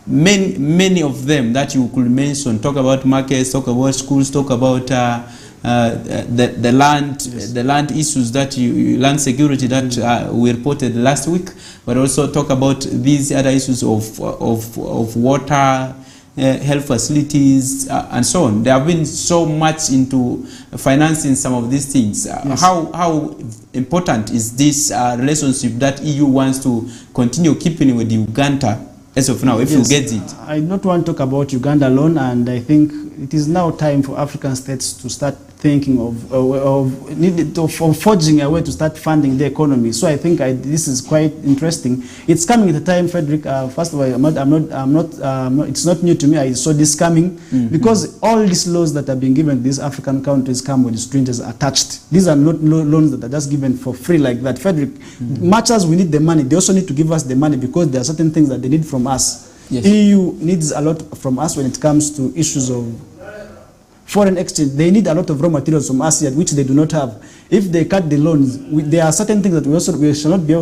many of them that you could mention. Talk about markets, talk about schools, talk about the land, yes. The land issues that land security that we reported last week, but also talk about these other issues of water, health facilities, and so on. They have been so much into financing some of these things. Yes. How important is this relationship that EU wants to continue keeping with Uganda as of now, if yes. You get it? I don't want to talk about Uganda alone, and I think it is now time for African states to start thinking of forging a way to start funding the economy. So I think this is quite interesting. It's coming at a time, Frederick. First of all, it's not new to me. I saw this coming because all these laws that are being given to these African countries come with strings attached. These are not loans that are just given for free like that, Frederick. Much as we need the money, they also need to give us the money because there are certain things that they need from us. Yes. EU needs a lot from us when it comes to issues of foreign exchange. They need a lot of raw materials from us yet, which they do not have. If they cut the loans, there are certain things that we shall not be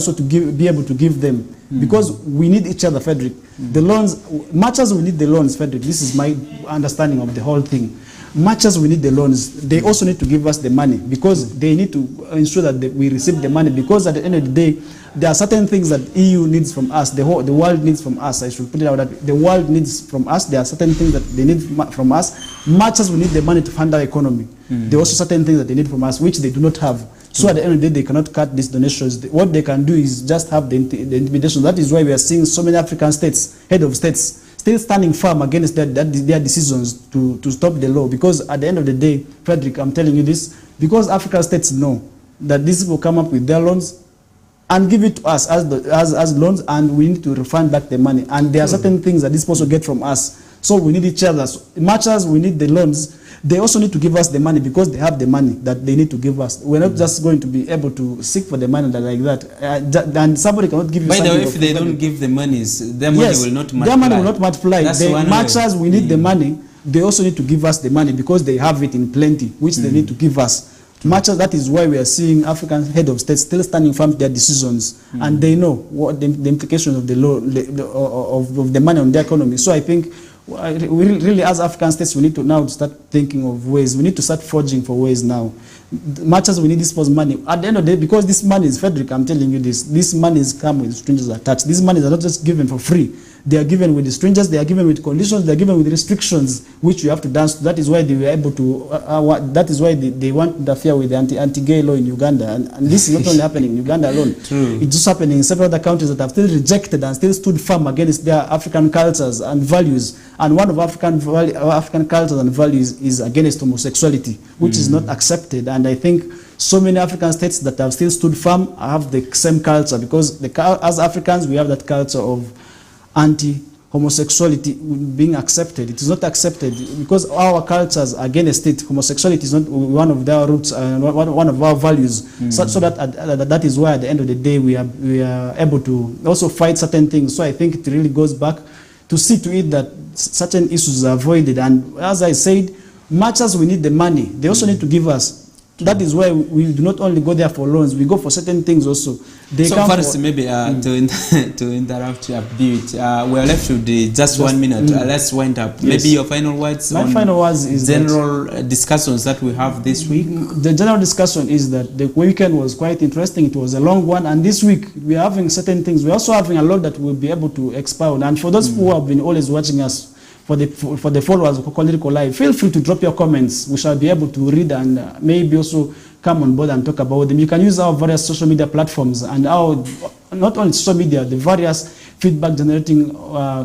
able to give them because we need each other, Frederick. The loans, much as we need the loans, Frederick, this is my understanding of the whole thing. Much as we need the loans, they also need to give us the money because they need to ensure that we receive the money, because at the end of the day, there are certain things that EU needs from us, the world needs from us. I should put it out that the world needs from us. There are certain things that they need from us. Much as we need the money to fund our economy, there are also certain things that they need from us, which they do not have. So at the end of the day, they cannot cut these donations. What they can do is just have the intimidation. That is why we are seeing so many African states, head of states, still standing firm against their decisions to stop the law. Because at the end of the day, Frederick, I'm telling you this, because African states know that these people come up with their loans and give it to us as loans, and we need to refund back the money. And there are certain things that these people get from us. So we need each other. So much as we need the loans, they also need to give us the money because they have the money that they need to give us. We're not just going to be able to seek for the money like that. And somebody cannot give you something. By the way, if they don't give the monies, their money will not multiply. Their money will not multiply. Much as we need the money, they also need to give us the money because they have it in plenty, which they need to give us. Much as that is why we are seeing African head of states still standing firm to their decisions, and they know what the implications of the law, of the money on their economy. So I think we really, as African states, we need to now start thinking of ways. We need to start forging for ways now. Much as we need this for money, at the end of the day, because this money is, Frederick, I'm telling you this money is come with strings attached. These monies are not just given for free. They are given with the strangers, they are given with conditions, they are given with restrictions, which you have to dance to. That is why they were able to, that is why they want to interfere with the anti-gay law in Uganda. And this is not only happening in Uganda alone. True. It's just happening in several other countries that have still rejected and still stood firm against their African cultures and values. And one of African cultures and values is against homosexuality, which is not accepted. And I think so many African states that have still stood firm have the same culture, because as Africans, we have that culture of homosexuality being accepted. It is not accepted because our cultures against it. Homosexuality is not one of their roots and one of our values. So that is why at the end of the day we are able to also fight certain things. So I think it really goes back to see to it that certain issues are avoided. And as I said, much as we need the money, they also need to give us. That is why we do not only go there for loans, we go for certain things also. So first, maybe to interrupt you a bit, we are left with just 1 minute. Let's wind up. Yes. Maybe your final words. My final words is general discussions that we have this week. The general discussion is that the weekend was quite interesting. It was a long one, and this week we are having certain things. We are also having a lot that we'll be able to expound. And for those who have been always watching us, for the followers of KOKOLIRIKO Live, feel free to drop your comments. We shall be able to read and maybe also come on board and talk about them. You can use our various social media platforms and our, not only social media, the various feedback generating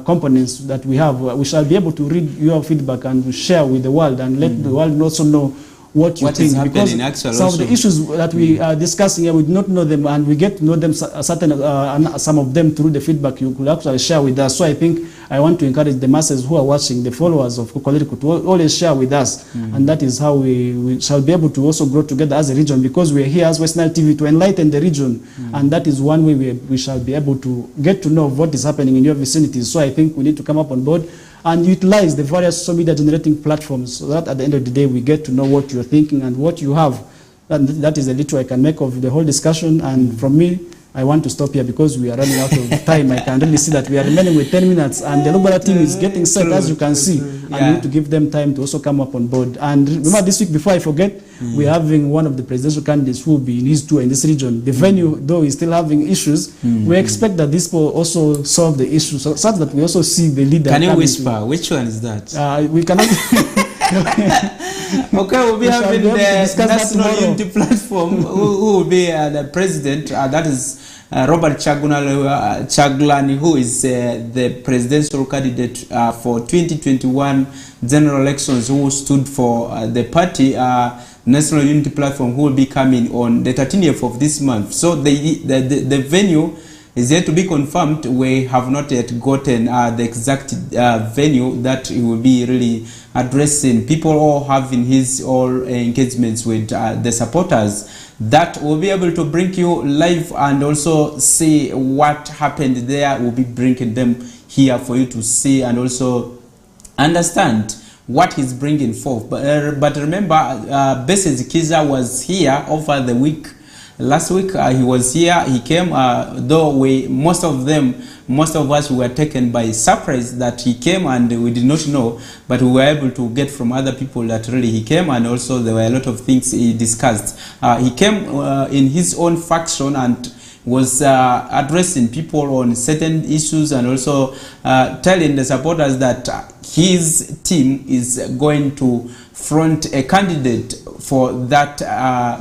components that we have. We shall be able to read your feedback and share with the world and let the world also know what you think, because some of the issues that we are discussing here, we do not know them, and we get to know them, some of them through the feedback you could actually share with us. So I think I want to encourage the masses who are watching, the followers of KOKOLIRIKO, to always share with us, and that is how we shall be able to also grow together as a region, because we are here as Westnile TV to enlighten the region, and that is one way we shall be able to get to know what is happening in your vicinities. So I think we need to come up on board and utilize the various social media generating platforms so that at the end of the day we get to know what you're thinking and what you have. And that is the little I can make of the whole discussion. And from me, I want to stop here because we are running out of time. I can really see that we are remaining with 10 minutes and the Lubara team is getting set, as you can see. And we need to give them time to also come up on board. And remember, this week, before I forget, we're having one of the presidential candidates who will be in his tour in this region. The venue, though, is still having issues. We expect that this will also solve the issue, so such that we also see the leader. Can you whisper? Which one is that? We cannot. Okay, we'll be having the National Unity Platform, who will be the president. That is Robert Chaglani, who is the presidential candidate for 2021 general elections, who stood for the party National Unity Platform, who will be coming on the 13th of this month. So the venue is yet to be confirmed. We have not yet gotten the exact venue that he will be really addressing people or having his all engagements with the supporters. That will be able to bring you live and also see what happened there. We'll be bringing them here for you to see and also understand what he's bringing forth. But remember, Bese Zikiza was here over the week. Last week he was here. He came, though most of us were taken by surprise that he came, and we did not know, but we were able to get from other people that really he came, and also there were a lot of things he discussed. He came in his own faction and was addressing people on certain issues, and also telling the supporters that his team is going to front a candidate for that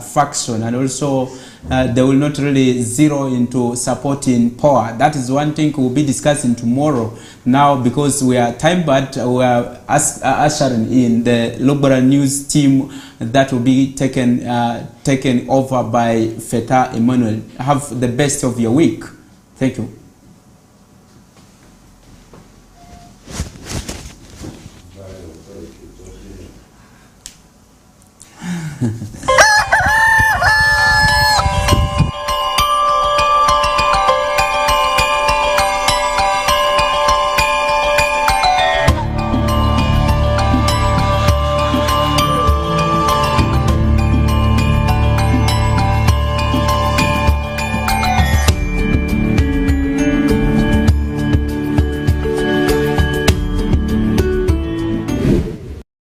faction, and also they will not really zero into supporting power. That is one thing we'll be discussing tomorrow. Now, because we are time bound, we are ushering in the Lubara News team that will be taken over by Feta Emmanuel. Have the best of your week. Thank you.